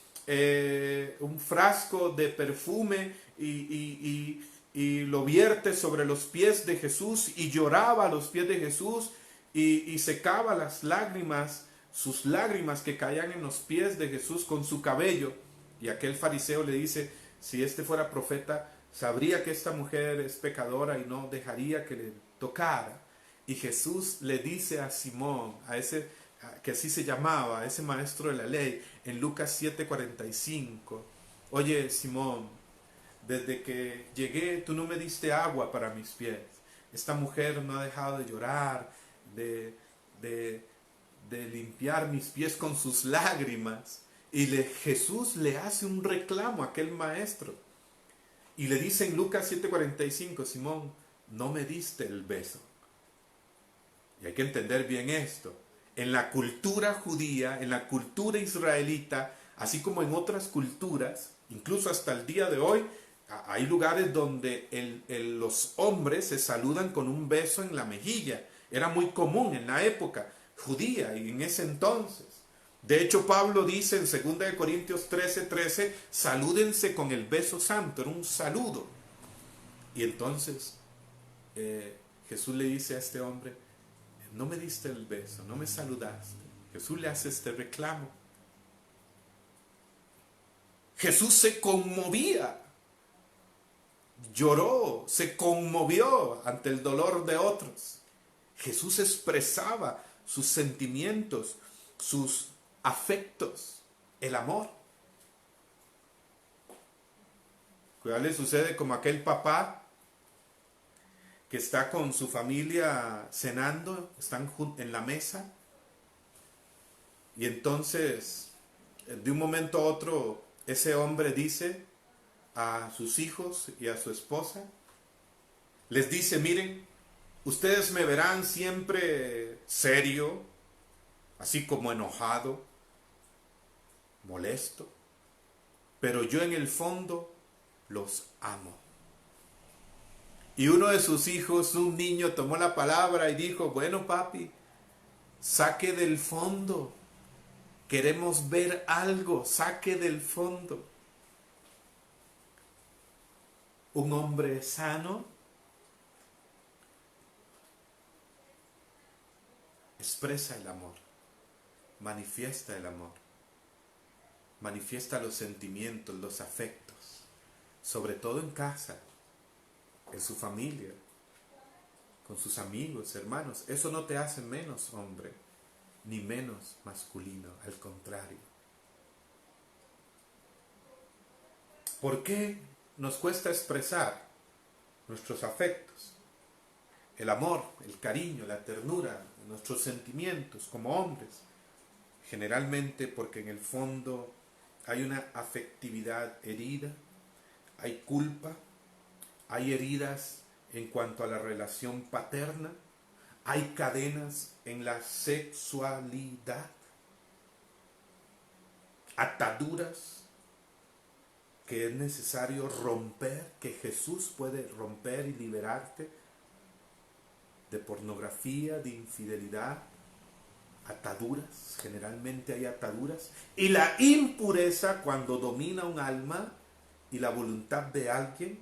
un frasco de perfume y lo vierte sobre los pies de Jesús, y lloraba a los pies de Jesús y secaba las lágrimas, sus lágrimas que caían en los pies de Jesús con su cabello. Y aquel fariseo le dice, si este fuera profeta, sabría que esta mujer es pecadora y no dejaría que le tocara. Y Jesús le dice a Simón, a ese que así se llamaba, a ese maestro de la ley, en Lucas 7:45, oye Simón, desde que llegué tú no me diste agua para mis pies. Esta mujer no ha dejado de llorar, de limpiar mis pies con sus lágrimas. Y Jesús le hace un reclamo a aquel maestro. Y le dice en Lucas 7:45, Simón, no me diste el beso. Y hay que entender bien esto. En la cultura judía, en la cultura israelita, así como en otras culturas, incluso hasta el día de hoy, hay lugares donde los hombres se saludan con un beso en la mejilla. Era muy común en la época judía y en ese entonces. De hecho, Pablo dice en 2 Corintios 13:13, salúdense con el beso santo, era un saludo. Y entonces Jesús le dice a este hombre, no me diste el beso, no me saludaste. Jesús le hace este reclamo. Jesús se conmovía, lloró, se conmovió ante el dolor de otros. Jesús expresaba sus sentimientos, sus afectos, el amor. Cuidado, le sucede como aquel papá que está con su familia cenando, están en la mesa, y entonces de un momento a otro ese hombre dice a sus hijos y a su esposa, les dice: miren, ustedes me verán siempre serio, así como enojado, molesto, pero yo en el fondo los amo. Y uno de sus hijos, un niño, tomó la palabra y dijo: bueno, papi, saque del fondo, queremos ver algo, saque del fondo. Un hombre sano expresa el amor, manifiesta el amor, manifiesta los sentimientos, los afectos, sobre todo en casa, en su familia, con sus amigos, hermanos. Eso no te hace menos hombre, ni menos masculino, al contrario. ¿Por qué nos cuesta expresar nuestros afectos? El amor, el cariño, la ternura, nuestros sentimientos como hombres. Generalmente porque en el fondo hay una afectividad herida, hay culpa, hay heridas en cuanto a la relación paterna, hay cadenas en la sexualidad, ataduras que es necesario romper, que Jesús puede romper y liberarte, de pornografía, de infidelidad, ataduras, generalmente hay ataduras, y la impureza cuando domina un alma y la voluntad de alguien,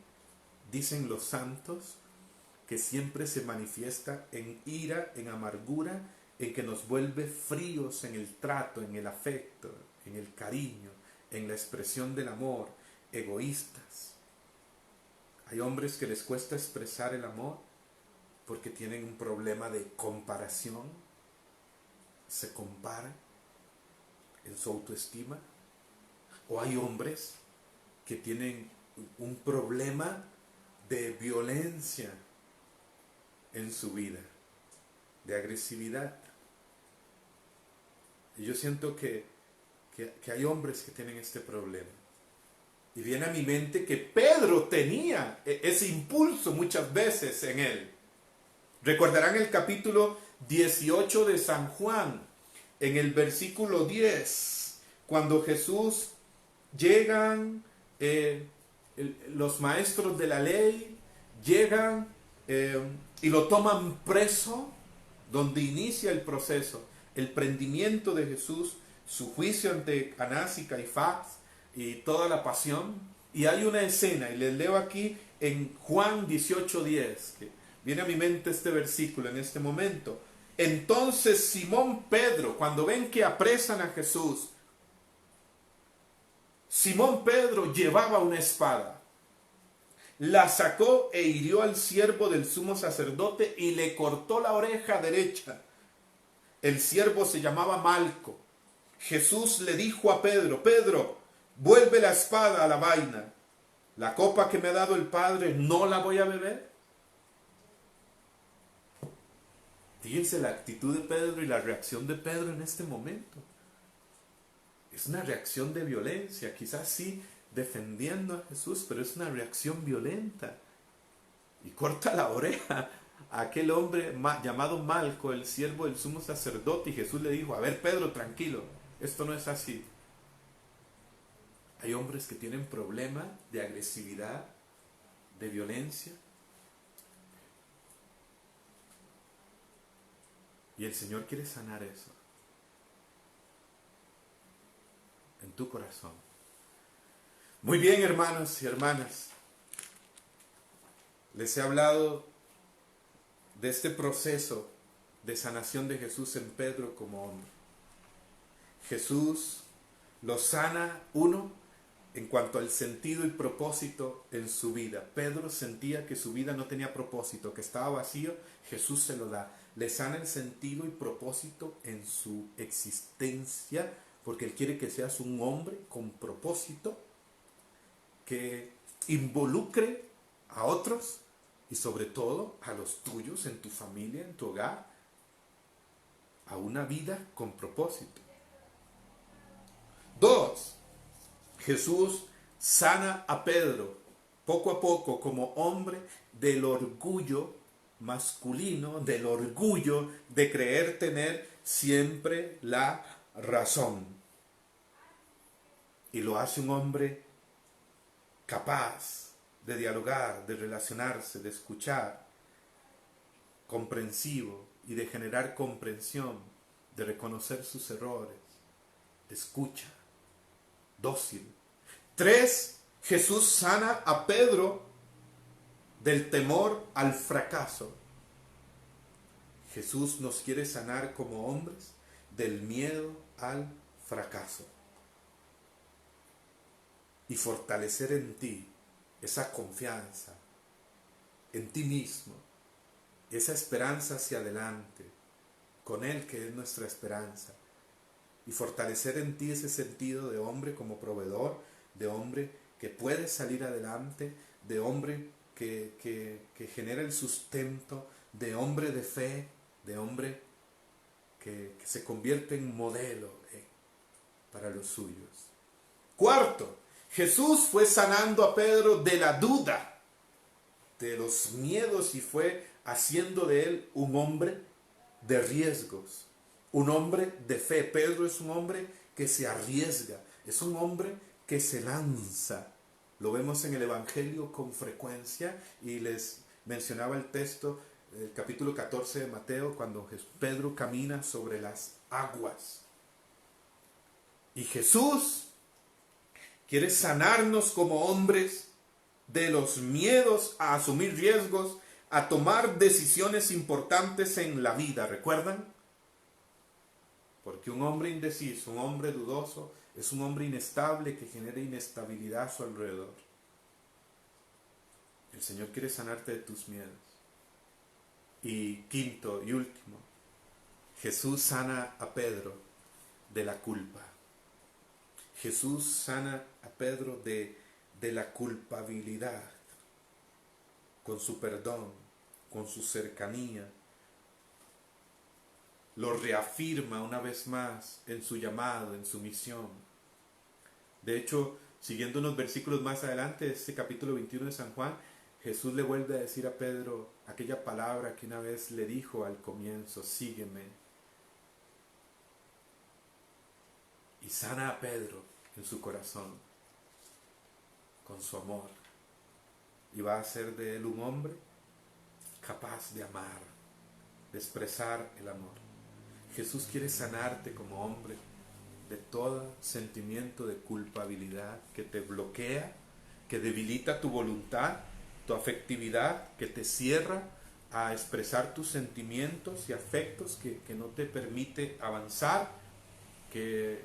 dicen los santos, que siempre se manifiesta en ira, en amargura, en que nos vuelve fríos en el trato, en el afecto, en el cariño, en la expresión del amor, egoístas. Hay hombres que les cuesta expresar el amor porque tienen un problema de comparación, se comparan en su autoestima. O hay hombres que tienen un problema de violencia en su vida, de agresividad. Y yo siento que hay hombres que tienen este problema. Y viene a mi mente que Pedro tenía ese impulso muchas veces en él. Recordarán el capítulo 18 de San Juan, en el versículo 10, cuando Jesús llegan los maestros de la ley, llegan y lo toman preso, donde inicia el proceso, el prendimiento de Jesús, su juicio ante Anás y Caifás y toda la pasión. Y hay una escena, y les leo aquí en Juan 18:10, que viene a mi mente este versículo en este momento. Entonces Simón Pedro, cuando ven que apresan a Jesús, Simón Pedro llevaba una espada, la sacó e hirió al siervo del sumo sacerdote y le cortó la oreja derecha. El siervo se llamaba Malco. Jesús le dijo a Pedro: Pedro, vuelve la espada a la vaina. La copa que me ha dado el Padre, ¿no la voy a beber? Fíjense la actitud de Pedro y la reacción de Pedro en este momento. Es una reacción de violencia, quizás sí defendiendo a Jesús, pero es una reacción violenta. Y corta la oreja a aquel hombre llamado Malco, el siervo del sumo sacerdote, y Jesús le dijo: a ver, Pedro, tranquilo, esto no es así. Hay hombres que tienen problemas de agresividad, de violencia, y el Señor quiere sanar eso en tu corazón. Muy bien, hermanos y hermanas, les he hablado de este proceso de sanación de Jesús en Pedro como hombre. Jesús lo sana, uno, en cuanto al sentido y propósito en su vida. Pedro sentía que su vida no tenía propósito, que estaba vacío. Jesús se lo da. Le sana el sentido y propósito en su existencia, porque Él quiere que seas un hombre con propósito, que involucre a otros y sobre todo a los tuyos, en tu familia, en tu hogar, a una vida con propósito. 2. Jesús sana a Pedro poco a poco como hombre del orgullo masculino, del orgullo de creer tener siempre la razón. Y lo hace un hombre capaz de dialogar, de relacionarse, de escuchar, comprensivo y de generar comprensión, de reconocer sus errores, de escucha, dócil. 3. Jesús sana a Pedro del temor al fracaso. Jesús nos quiere sanar como hombres del miedo al fracaso y fortalecer en ti esa confianza en ti mismo, esa esperanza hacia adelante, con Él que es nuestra esperanza, y fortalecer en ti ese sentido de hombre como proveedor, de hombre que puede salir adelante, de hombre que genera el sustento, de hombre de fe, de hombre que se convierte en modelo para los suyos. 4. Jesús fue sanando a Pedro de la duda, de los miedos, y fue haciendo de él un hombre de riesgos, un hombre de fe. Pedro es un hombre que se arriesga, es un hombre que se lanza. Lo vemos en el Evangelio con frecuencia, y les mencionaba el texto, el capítulo 14 de Mateo, cuando Pedro camina sobre las aguas. Y Jesús quiere sanarnos como hombres de los miedos a asumir riesgos, a tomar decisiones importantes en la vida. ¿Recuerdan? Porque un hombre indeciso, un hombre dudoso, es un hombre inestable que genera inestabilidad a su alrededor. El Señor quiere sanarte de tus miedos. Y 5. y último, Jesús sana a Pedro de la culpa. Jesús sana a Pedro de la culpabilidad, con su perdón, con su cercanía. Lo reafirma una vez más en su llamado, en su misión. De hecho, siguiendo unos versículos más adelante, este capítulo 21 de San Juan, Jesús le vuelve a decir a Pedro aquella palabra que una vez le dijo al comienzo: sígueme. Y sana a Pedro en su corazón, con su amor. Y va a hacer de él un hombre capaz de amar, de expresar el amor. Jesús quiere sanarte como hombre de todo sentimiento de culpabilidad que te bloquea, que debilita tu voluntad, tu afectividad, que te cierra a expresar tus sentimientos y afectos, que no te permite avanzar, que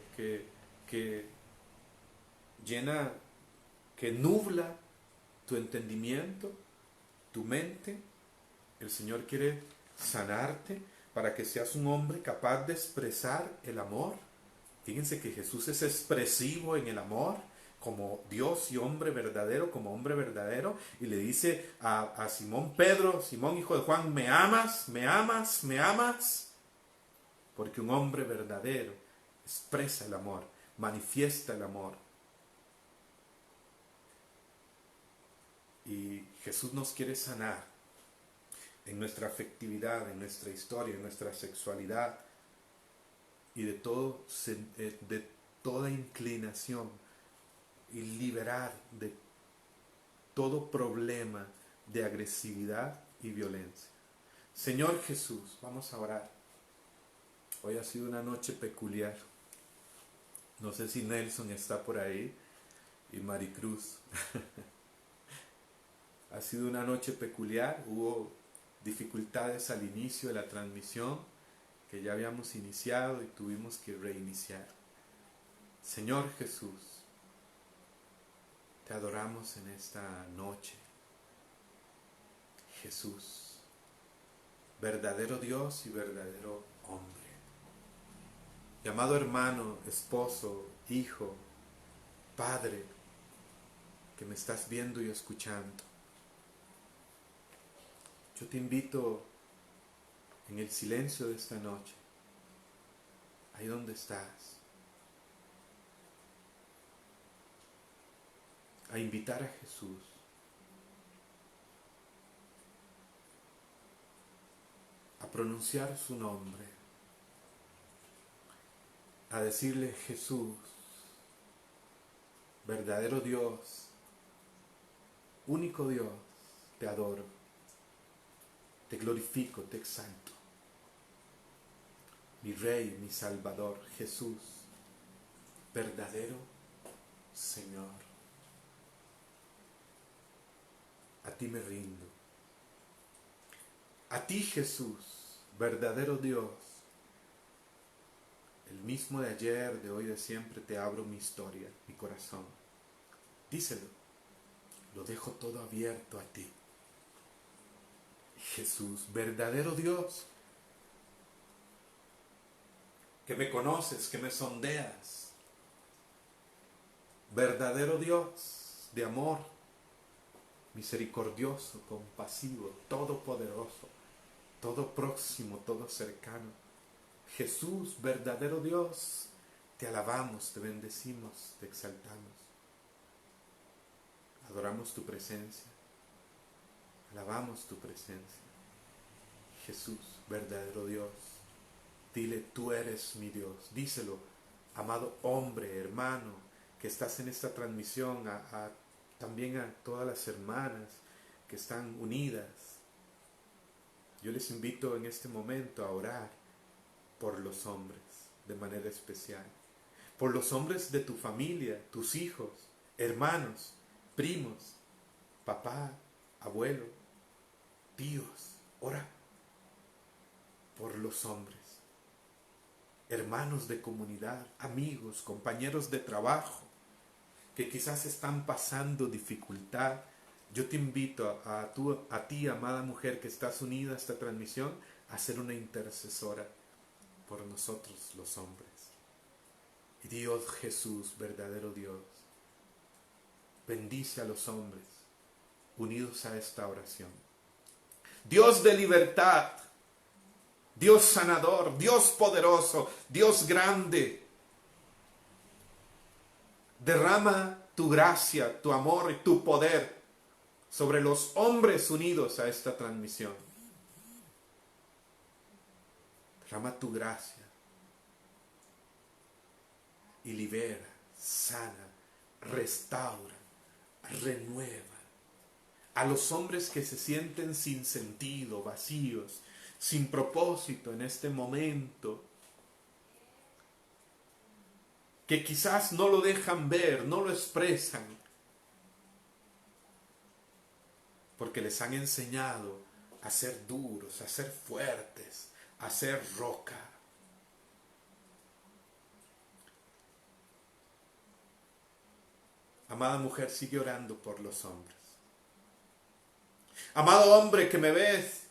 llena, que nubla tu entendimiento, tu mente. El Señor quiere sanarte para que seas un hombre capaz de expresar el amor. Fíjense que Jesús es expresivo en el amor, como Dios y hombre verdadero, como hombre verdadero, y le dice a Simón Pedro: Simón, hijo de Juan, ¿me amas? ¿Me amas? ¿Me amas? Porque un hombre verdadero expresa el amor, manifiesta el amor. Y Jesús nos quiere sanar en nuestra afectividad, en nuestra historia, en nuestra sexualidad, y de toda inclinación, y liberar de todo problema de agresividad y violencia. Señor Jesús, vamos a orar. Hoy ha sido una noche peculiar. No sé si Nelson está por ahí y Maricruz. Ha sido una noche peculiar. Hubo dificultades al inicio de la transmisión, que ya habíamos iniciado y tuvimos que reiniciar. Señor Jesús, te adoramos en esta noche. Jesús, verdadero Dios y verdadero hombre. Llamado hermano, esposo, hijo, padre, que me estás viendo y escuchando. Yo te invito en el silencio de esta noche, ahí donde estás, a invitar a Jesús a pronunciar su nombre, a decirle: Jesús, verdadero Dios, único Dios, te adoro, te glorifico, te exalto. Mi Rey, mi Salvador, Jesús, verdadero Señor. A ti me rindo. A ti, Jesús, verdadero Dios, el mismo de ayer, de hoy, de siempre, te abro mi historia, mi corazón. Díselo, lo dejo todo abierto a ti. Jesús, verdadero Dios, que me conoces, que me sondeas. Verdadero Dios de amor, misericordioso, compasivo, todopoderoso, todo próximo, todo cercano. Jesús, verdadero Dios, te alabamos, te bendecimos, te exaltamos. Adoramos tu presencia, alabamos tu presencia. Jesús, verdadero Dios, dile: tú eres mi Dios. Díselo, amado hombre, hermano, que estás en esta transmisión, también a todas las hermanas que están unidas. Yo les invito en este momento a orar por los hombres de manera especial, por los hombres de tu familia, tus hijos, hermanos, primos, papá, abuelo, tíos. Ora por los hombres, hermanos de comunidad, amigos, compañeros de trabajo, que quizás están pasando dificultad. Yo te invito a ti, amada mujer que estás unida a esta transmisión, a ser una intercesora por nosotros los hombres. Y Dios Jesús, verdadero Dios, bendice a los hombres unidos a esta oración. Dios de libertad, Dios sanador, Dios poderoso, Dios grande, derrama tu gracia, tu amor y tu poder sobre los hombres unidos a esta transmisión. Derrama tu gracia y libera, sana, restaura, renueva a los hombres que se sienten sin sentido, vacíos, sin propósito en este momento, que quizás no lo dejan ver, no lo expresan, porque les han enseñado a ser duros, a ser fuertes, a ser roca. Amada mujer, sigue orando por los hombres. Amado hombre que me ves,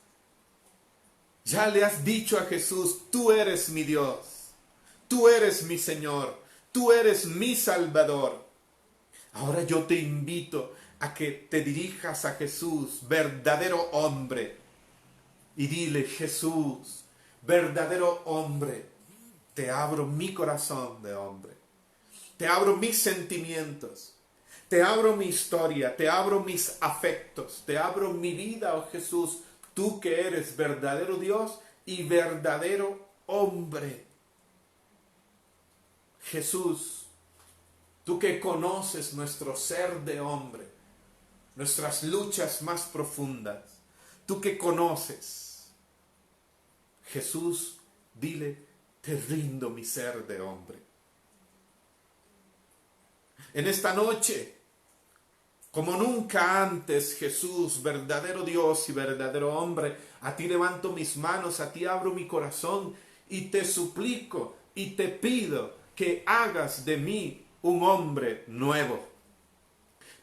ya le has dicho a Jesús: tú eres mi Dios, tú eres mi Señor, tú eres mi Salvador. Ahora yo te invito a que te dirijas a Jesús, verdadero hombre, y dile: Jesús, verdadero hombre, te abro mi corazón de hombre, te abro mis sentimientos, te abro mi historia, te abro mis afectos, te abro mi vida, oh Jesús, tú que eres verdadero Dios y verdadero hombre. Jesús, tú que conoces nuestro ser de hombre, nuestras luchas más profundas, tú que conoces, Jesús, dile: te rindo mi ser de hombre. En esta noche, como nunca antes, Jesús, verdadero Dios y verdadero hombre, a ti levanto mis manos, a ti abro mi corazón y te suplico y te pido que hagas de mí un hombre nuevo.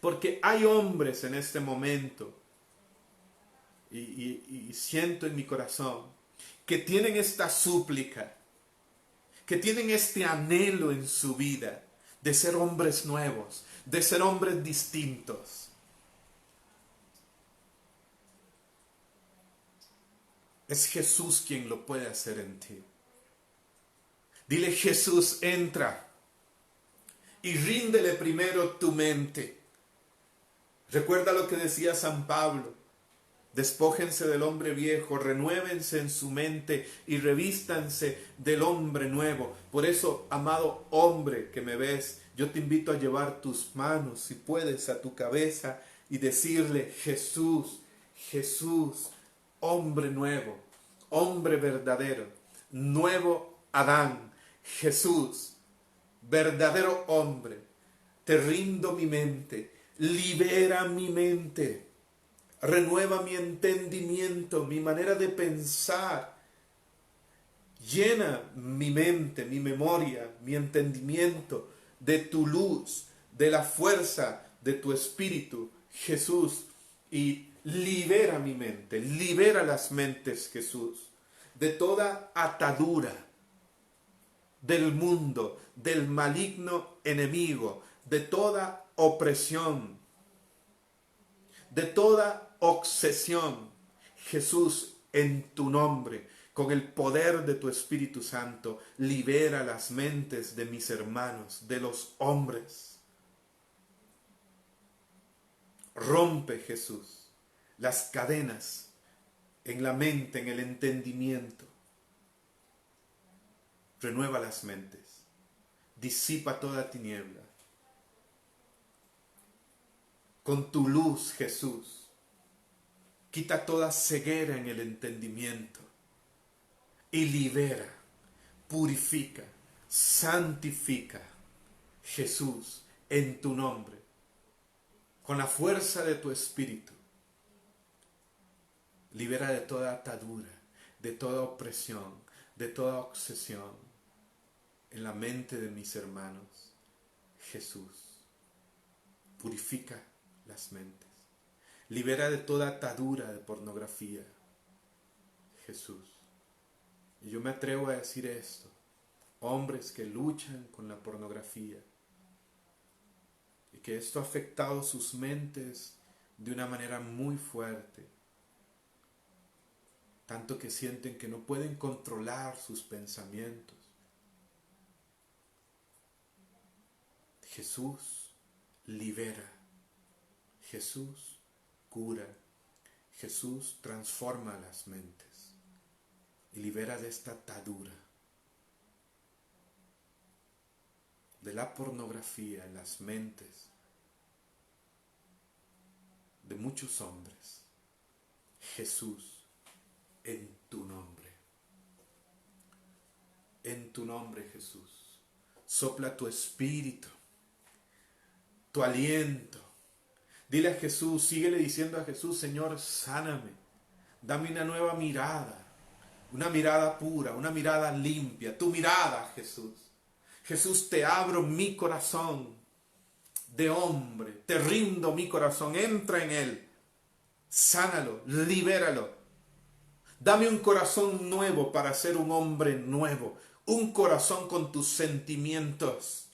Porque hay hombres en este momento, y siento en mi corazón, que tienen esta súplica, que tienen este anhelo en su vida de ser hombres nuevos, de ser hombres distintos. Es Jesús quien lo puede hacer en ti. Dile: Jesús, entra y ríndele primero tu mente. Recuerda lo que decía San Pablo: despójense del hombre viejo, renuévense en su mente y revístanse del hombre nuevo. Por eso, amado hombre que me ves, yo te invito a llevar tus manos, si puedes, a tu cabeza y decirle: Jesús, Jesús, hombre nuevo, hombre verdadero, nuevo Adán, Jesús, verdadero hombre, te rindo mi mente, libera mi mente, renueva mi entendimiento, mi manera de pensar, llena mi mente, mi memoria, mi entendimiento de tu luz, de la fuerza de tu espíritu, Jesús, y libera mi mente, libera las mentes, Jesús, de toda atadura del mundo, del maligno enemigo, de toda opresión, de toda obsesión. Jesús, en tu nombre, con el poder de tu Espíritu Santo, libera las mentes de mis hermanos, de los hombres. Rompe, Jesús, las cadenas en la mente, en el entendimiento. Renueva las mentes, disipa toda tiniebla. Con tu luz, Jesús, quita toda ceguera en el entendimiento y libera, purifica, santifica, Jesús, en tu nombre, con la fuerza de tu Espíritu. Libera de toda atadura, de toda opresión, de toda obsesión en la mente de mis hermanos. Jesús, purifica las mentes. Libera de toda atadura de pornografía, Jesús. Y yo me atrevo a decir esto: hombres que luchan con la pornografía y que esto ha afectado sus mentes de una manera muy fuerte, tanto que sienten que no pueden controlar sus pensamientos. Jesús libera, Jesús cura, Jesús transforma las mentes y libera de esta atadura de la pornografía en las mentes de muchos hombres. Jesús, en tu nombre, Jesús, sopla tu espíritu, tu aliento. Dile a Jesús, síguele diciendo a Jesús: Señor, sáname, dame una nueva mirada, una mirada pura, una mirada limpia, tu mirada, Jesús. Jesús, te abro mi corazón de hombre, te rindo mi corazón, entra en él, sánalo, libéralo. Dame un corazón nuevo para ser un hombre nuevo, un corazón con tus sentimientos.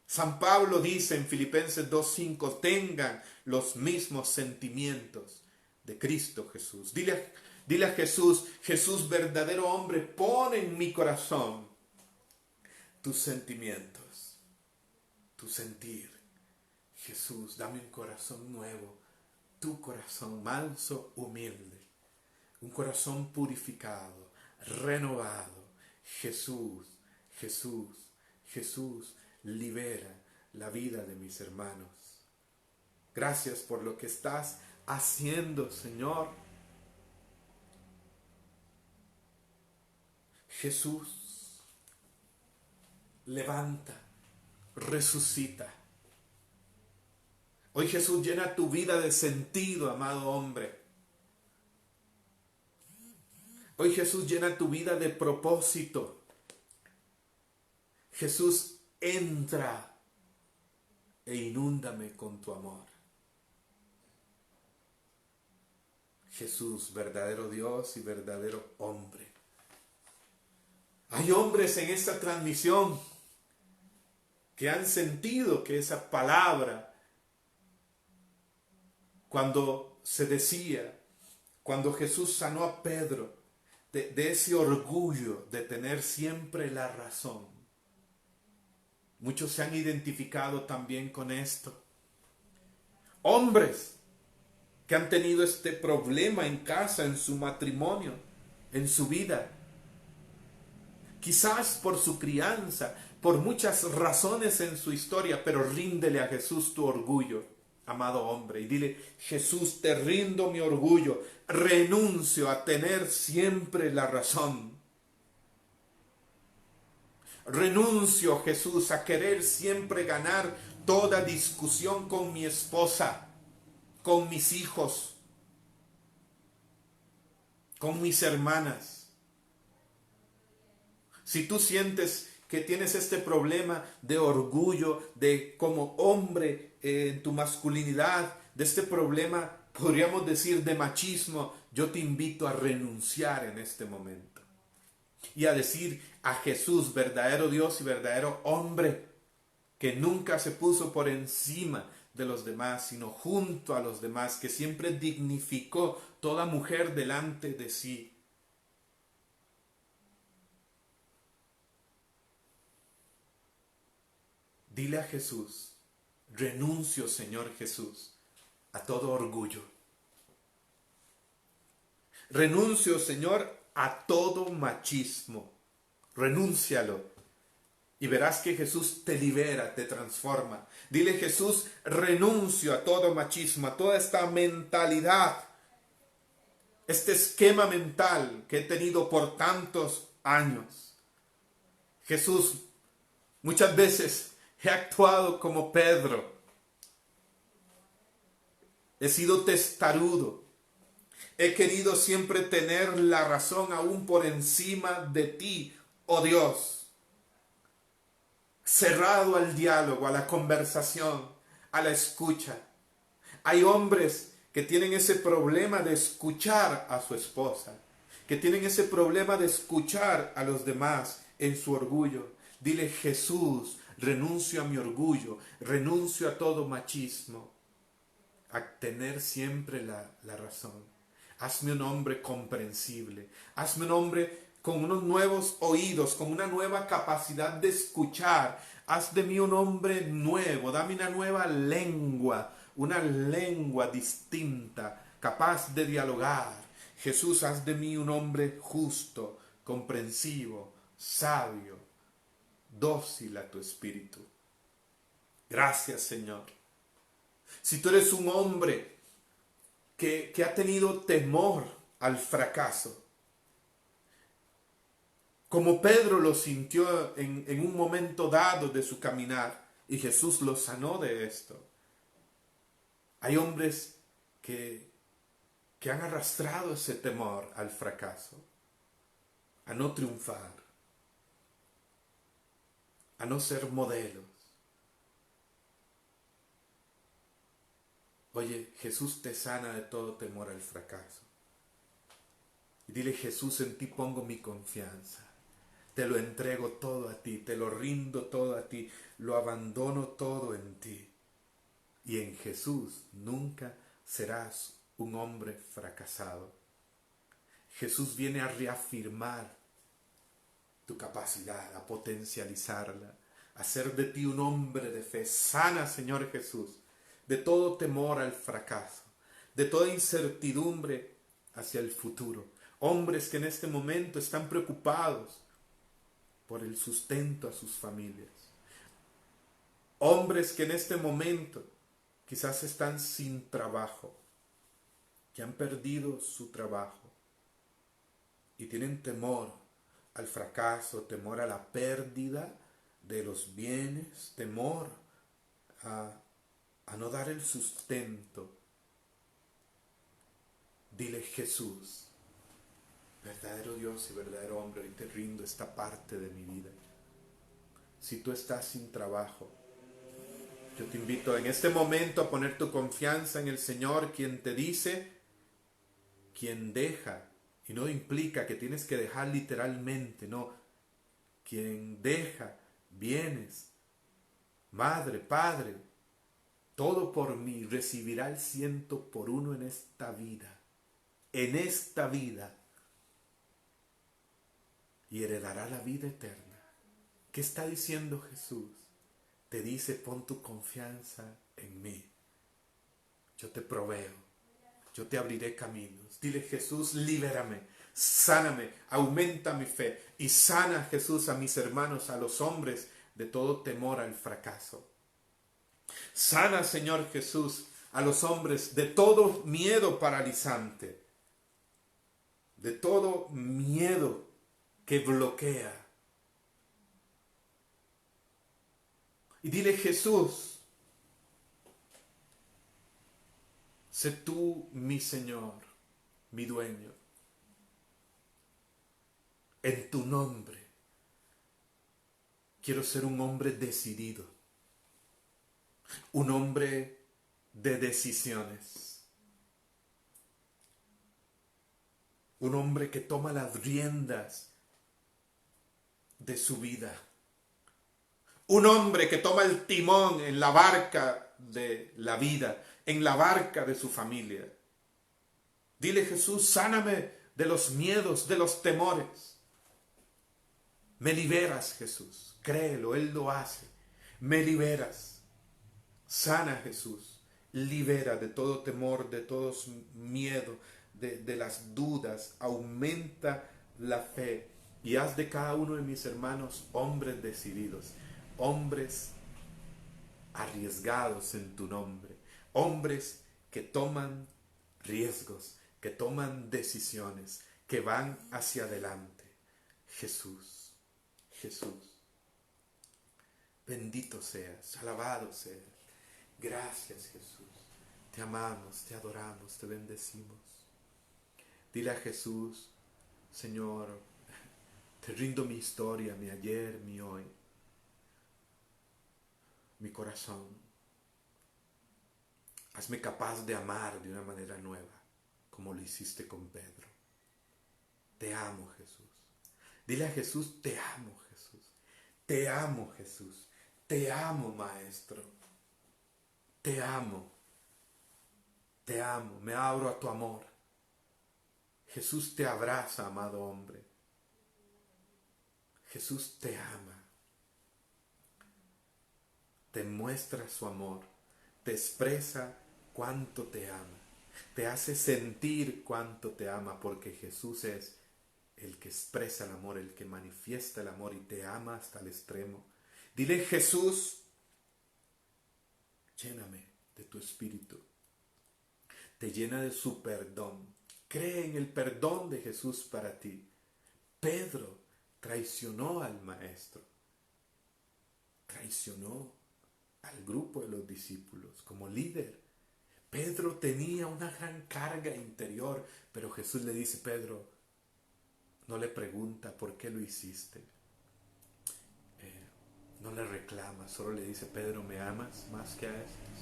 San Pablo dice en Filipenses 2:5, tengan los mismos sentimientos de Cristo Jesús. Dile a Jesús: Jesús, verdadero hombre, pon en mi corazón tus sentimientos, tu sentir. Jesús, dame un corazón nuevo, tu corazón manso, humilde, un corazón purificado, renovado. Jesús, Jesús, Jesús, libera la vida de mis hermanos. Gracias por lo que estás haciendo, Señor. Jesús, levanta, resucita. Hoy, Jesús, llena tu vida de sentido, amado hombre. Hoy, Jesús, llena tu vida de propósito. Jesús, entra e inúndame con tu amor. Jesús, verdadero Dios y verdadero hombre. Hay hombres en esta transmisión que han sentido que esa palabra, cuando se decía: cuando Jesús sanó a Pedro de ese orgullo de tener siempre la razón. Muchos se han identificado también con esto. Hombres que han tenido este problema en casa, en su matrimonio, en su vida. Quizás por su crianza, por muchas razones en su historia, pero ríndele a Jesús tu orgullo, amado hombre, y dile: Jesús, te rindo mi orgullo, renuncio a tener siempre la razón. Renuncio, Jesús, a querer siempre ganar toda discusión con mi esposa, con mis hijos, con mis hermanas. Si tú sientes que tienes este problema de orgullo, de como hombre en tu masculinidad, de este problema, podríamos decir, de machismo, yo te invito a renunciar en este momento y a decir a Jesús, verdadero Dios y verdadero hombre, que nunca se puso por encima de los demás, sino junto a los demás, que siempre dignificó toda mujer delante de sí. Dile a Jesús: renuncio, Señor Jesús, a todo orgullo. Renuncio, Señor, a todo machismo. Renúncialo. Y verás que Jesús te libera, te transforma. Dile: Jesús, renuncio a todo machismo, a toda esta mentalidad, este esquema mental que he tenido por tantos años. Jesús, muchas veces he actuado como Pedro. He sido testarudo. He querido siempre tener la razón aún por encima de ti, oh Dios. Cerrado al diálogo, a la conversación, a la escucha. Hay hombres que tienen ese problema de escuchar a su esposa, que tienen ese problema de escuchar a los demás en su orgullo. Dile: Jesús, renuncio a mi orgullo, renuncio a todo machismo, a tener siempre la razón. Hazme un hombre comprensible, hazme un hombre con unos nuevos oídos, con una nueva capacidad de escuchar. Haz de mí un hombre nuevo, dame una lengua distinta, capaz de dialogar. Jesús, haz de mí un hombre justo, comprensivo, sabio, dócil a tu espíritu. Gracias, Señor. Si tú eres un hombre que ha tenido temor al fracaso, como Pedro lo sintió en un momento dado de su caminar, y Jesús lo sanó de esto. Hay hombres que han arrastrado ese temor al fracaso, a no triunfar, a no ser modelos. Oye, Jesús te sana de todo temor al fracaso. Y dile: Jesús, en ti pongo mi confianza. Te lo entrego todo a ti, te lo rindo todo a ti, lo abandono todo en ti. Y en Jesús nunca serás un hombre fracasado. Jesús viene a reafirmar tu capacidad, a potencializarla, a hacer de ti un hombre de fe. Sana, Señor Jesús, de todo temor al fracaso, de toda incertidumbre hacia el futuro. Hombres que en este momento están preocupados por el sustento a sus familias. Hombres que en este momento quizás están sin trabajo, que han perdido su trabajo y tienen temor al fracaso, temor a la pérdida de los bienes, temor a no dar el sustento. Dile: Jesús, verdadero Dios y verdadero hombre, hoy te rindo esta parte de mi vida. Si tú estás sin trabajo, yo te invito en este momento a poner tu confianza en el Señor, quien te dice, quien deja, y no implica que tienes que dejar literalmente, no, quien deja bienes, madre, padre, todo por mí, recibirá el 100 por 1 en esta vida. en esta vida y heredará la vida eterna. ¿Qué está diciendo Jesús? Te dice, pon tu confianza en mí. Yo te proveo, yo te abriré caminos. Dile, Jesús, libérame, sáname, aumenta mi fe. Y sana, Jesús, a mis hermanos, a los hombres, de todo temor al fracaso. Sana, Señor Jesús, a los hombres de todo miedo paralizante, de todo miedo que bloquea. Y dile, Jesús, sé tú mi Señor, mi dueño. En tu nombre quiero ser un hombre decidido, un hombre de decisiones, un hombre que toma las riendas de su vida, un hombre que toma el timón en la barca de la vida, en la barca de su familia. Dile, Jesús, sáname de los miedos, de los temores. Me liberas, Jesús. Créelo, Él lo hace. Me liberas. Sana, Jesús. Libera de todo temor, de todo miedo, de las dudas. Aumenta la fe. Y haz de cada uno de mis hermanos hombres decididos, hombres arriesgados en tu nombre, hombres que toman riesgos, que toman decisiones, que van hacia adelante. Jesús, Jesús, bendito seas, alabado seas. Gracias, Jesús. Te amamos, te adoramos, te bendecimos. Dile a Jesús, Señor, te rindo mi historia, mi ayer, mi hoy, mi corazón. Hazme capaz de amar de una manera nueva, como lo hiciste con Pedro. Te amo, Jesús. Dile a Jesús, te amo, Jesús. Te amo, Jesús. Te amo, Maestro. Te amo. Te amo. Me abro a tu amor. Jesús te abraza, amado hombre. Jesús te ama. Te muestra su amor. Te expresa cuánto te ama. Te hace sentir cuánto te ama, porque Jesús es el que expresa el amor, el que manifiesta el amor y te ama hasta el extremo. Dile, Jesús, lléname de tu espíritu. Te llena de su perdón. Cree en el perdón de Jesús para ti. Pedro traicionó al Maestro. Traicionó al grupo de los discípulos como líder. Pedro tenía una gran carga interior, pero Jesús le dice, Pedro, no le pregunta por qué lo hiciste. No le reclama, solo le dice, Pedro, ¿me amas más que a estos?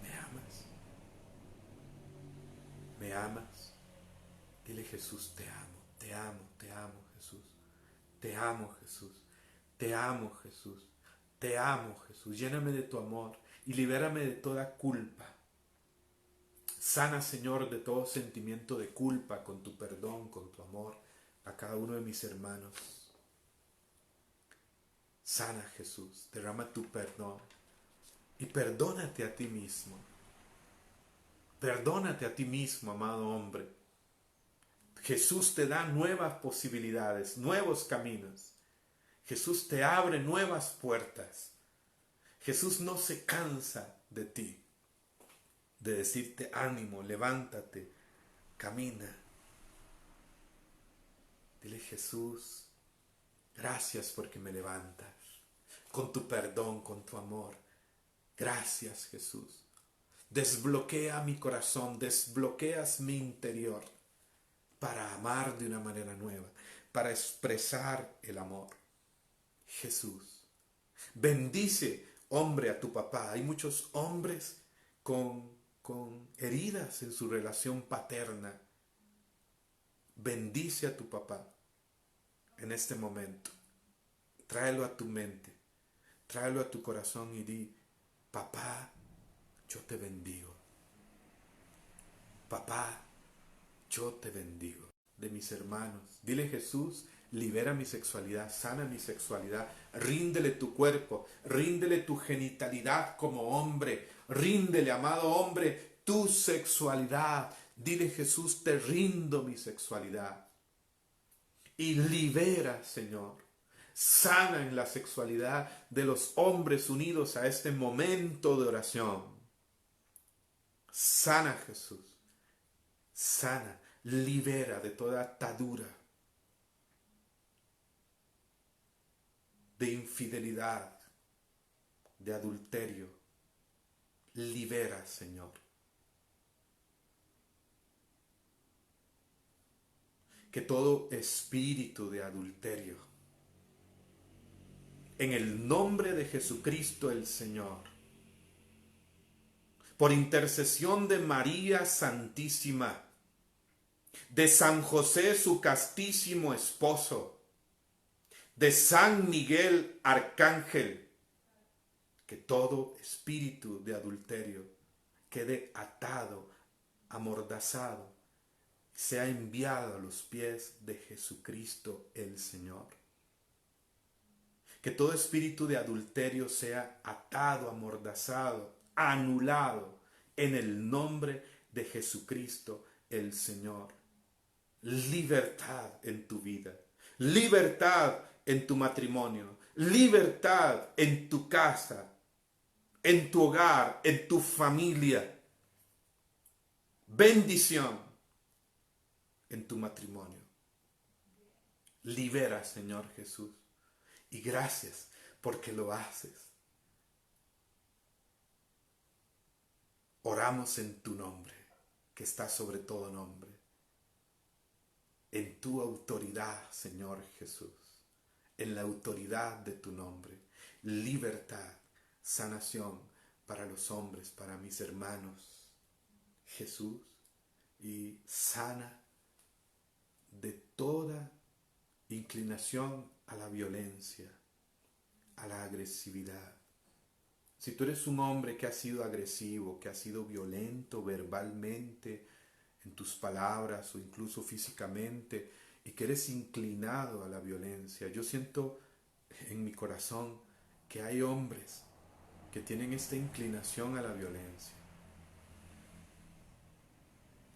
¿Me amas? ¿Me amas? Dile, Jesús, te amo, te amo, te amo, Jesús. Te amo, Jesús. Te amo, Jesús. Te amo, Jesús. Lléname de tu amor y libérame de toda culpa. Sana, Señor, de todo sentimiento de culpa con tu perdón, con tu amor a cada uno de mis hermanos. Sana, Jesús. Derrama tu perdón y perdónate a ti mismo. Perdónate a ti mismo, amado hombre. Jesús te da nuevas posibilidades, nuevos caminos. Jesús te abre nuevas puertas. Jesús no se cansa de ti, de decirte ánimo, levántate, camina. Dile, Jesús, gracias porque me levantas, con tu perdón, con tu amor. Gracias, Jesús. Desbloquea mi corazón, desbloqueas mi interior para amar de una manera nueva, para expresar el amor. Jesús, bendice, hombre, a tu papá. Hay muchos hombres con heridas en su relación paterna. Bendice a tu papá en este momento. Tráelo a tu mente, tráelo a tu corazón y di, papá, yo te bendigo. Papá, yo te bendigo. De mis hermanos, dile: Jesús, libera mi sexualidad, sana mi sexualidad, ríndele tu cuerpo, ríndele tu genitalidad como hombre, ríndele, amado hombre, tu sexualidad. Dile: Jesús, te rindo mi sexualidad. Y libera, Señor, sana en la sexualidad de los hombres unidos a este momento de oración. Sana, Jesús, sana, libera de toda atadura de infidelidad, de adulterio. Libera, Señor. Que todo espíritu de adulterio, en el nombre de Jesucristo el Señor, por intercesión de María Santísima, de San José su castísimo esposo, de San Miguel Arcángel, que todo espíritu de adulterio quede atado, amordazado, sea enviado a los pies de Jesucristo el Señor. Que todo espíritu de adulterio sea atado, amordazado, anulado en el nombre de Jesucristo el Señor. Libertad en tu vida, libertad en tu matrimonio, libertad en tu casa, en tu hogar, en tu familia. Bendición en tu matrimonio. Libera, Señor Jesús. Y gracias porque lo haces. Oramos en tu nombre, que está sobre todo nombre. En tu autoridad, Señor Jesús. En la autoridad de tu nombre. Libertad, sanación para los hombres, para mis hermanos. Jesús. Y sana de toda inclinación a la violencia, a la agresividad. Si tú eres un hombre que ha sido agresivo, que ha sido violento verbalmente, en tus palabras o incluso físicamente, y que eres inclinado a la violencia, yo siento en mi corazón que hay hombres que tienen esta inclinación a la violencia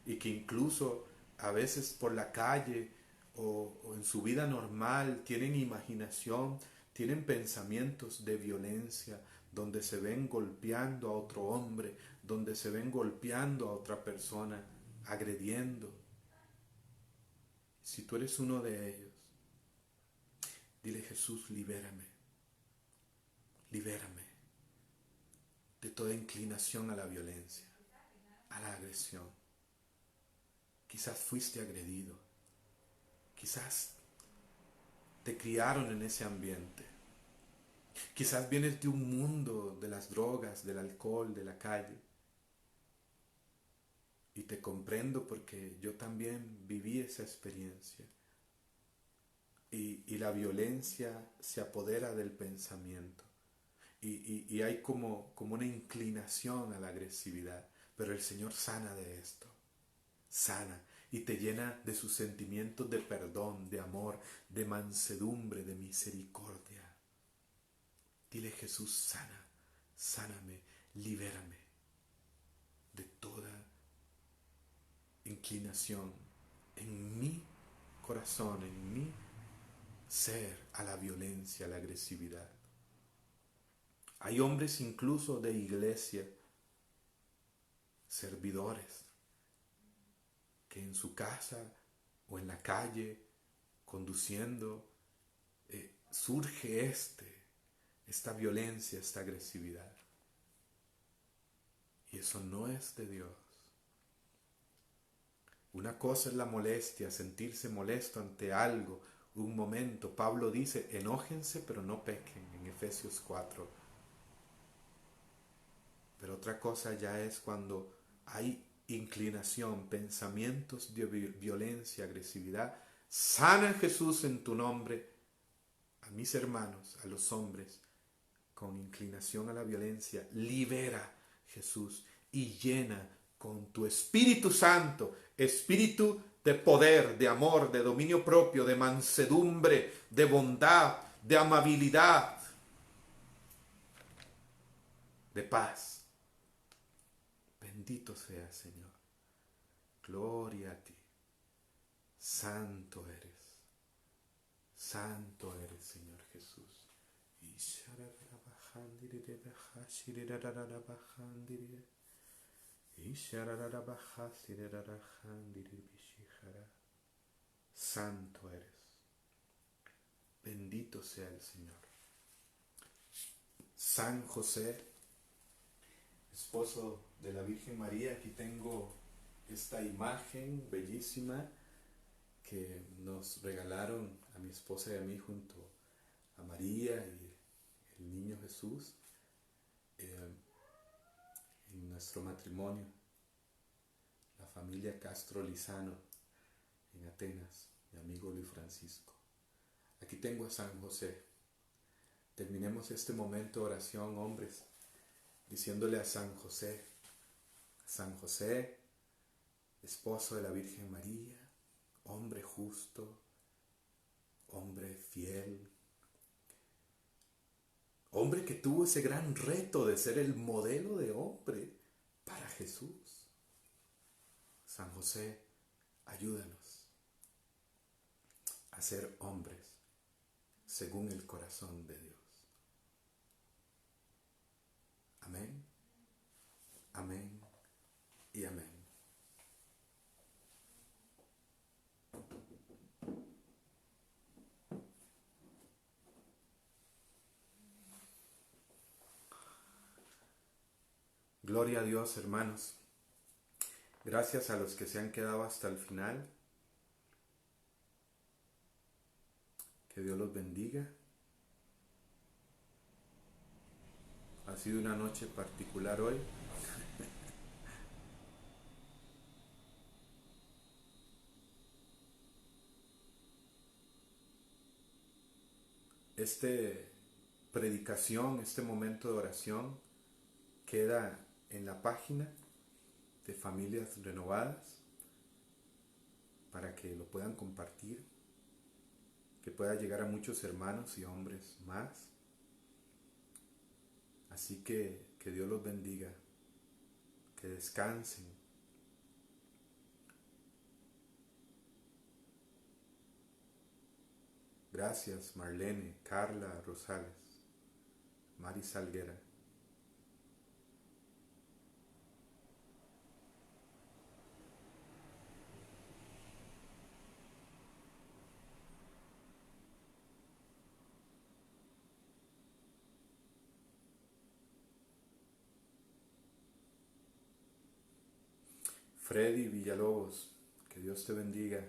y que incluso a veces por la calle o en su vida normal tienen imaginación, tienen pensamientos de violencia, donde se ven golpeando a otro hombre, donde se ven golpeando a otra persona, agrediendo. Si tú eres uno de ellos, dile: Jesús, libérame, libérame de toda inclinación a la violencia, a la agresión. Quizás fuiste agredido, quizás te criaron en ese ambiente. Quizás vienes de un mundo de las drogas, del alcohol, de la calle. Y te comprendo porque yo también viví esa experiencia. Y la violencia se apodera del pensamiento. Y hay como una inclinación a la agresividad. Pero el Señor sana de esto. Sana. Y te llena de sus sentimientos de perdón, de amor, de mansedumbre, de misericordia. Dile: Jesús, sana, sáname, libérame de toda inclinación en mi corazón, en mi ser a la violencia, a la agresividad. Hay hombres incluso de iglesia, servidores, que en su casa o en la calle, conduciendo, surge esta violencia, esta agresividad. Y eso no es de Dios. Una cosa es la molestia, sentirse molesto ante algo, un momento. Pablo dice: enójense pero no pequen, en Efesios 4. Pero otra cosa ya es cuando hay inclinación, pensamientos de violencia, agresividad. Sana, Jesús, en tu nombre a mis hermanos, a los hombres con inclinación a la violencia. Libera, Jesús, y llena con tu Espíritu Santo, espíritu de poder, de amor, de dominio propio, de mansedumbre, de bondad, de amabilidad, de paz. Bendito sea, Señor. Gloria a ti. Santo eres. Santo eres, Señor Jesús. Santo eres. Bendito sea el Señor. San José, esposo de la Virgen María, aquí tengo esta imagen bellísima que nos regalaron a mi esposa y a mí junto a María y el niño Jesús en nuestro matrimonio, la familia Castro Lizano en Atenas, mi amigo Luis Francisco. Aquí tengo a San José. Terminemos este momento de oración, hombres, diciéndole a San José, esposo de la Virgen María, hombre justo, hombre fiel, hombre que tuvo ese gran reto de ser el modelo de hombre para Jesús. San José, ayúdanos a ser hombres según el corazón de Dios. Amén, amén y amén. Gloria a Dios, hermanos. Gracias a los que se han quedado hasta el final. Que Dios los bendiga. Ha sido una noche particular hoy. Predicación, este momento de oración queda en la página de Familias Renovadas para que lo puedan compartir, que pueda llegar a muchos hermanos y hombres más. Así que Dios los bendiga, que descansen. Gracias Marlene, Carla Rosales, Mari Salguera. Freddy Villalobos, que Dios te bendiga.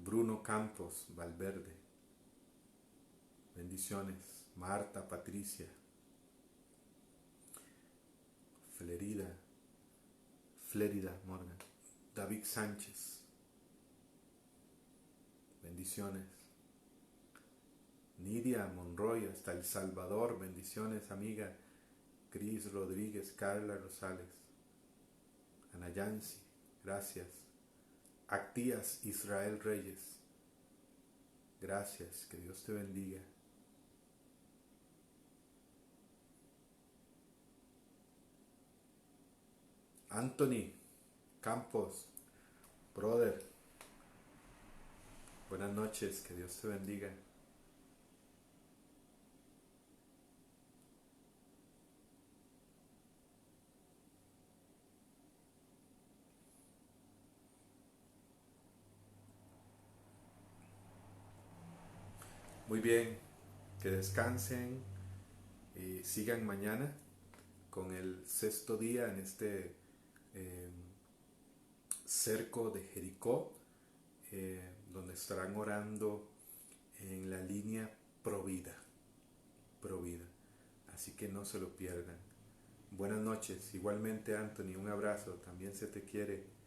Bruno Campos Valverde, bendiciones. Marta Patricia, Flérida Morgan, David Sánchez, bendiciones. Nidia Monroy hasta El Salvador, bendiciones amiga. Cris Rodríguez, Carla Rosales, Ana Yancy, gracias. Actías Israel Reyes, gracias, que Dios te bendiga. Anthony Campos, brother, buenas noches, que Dios te bendiga. Muy bien, que descansen y sigan mañana con el sexto día en este cerco de Jericó, donde estarán orando en la línea Provida. Así que no se lo pierdan. Buenas noches, igualmente Anthony, un abrazo, también se te quiere.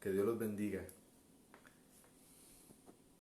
Que Dios los bendiga.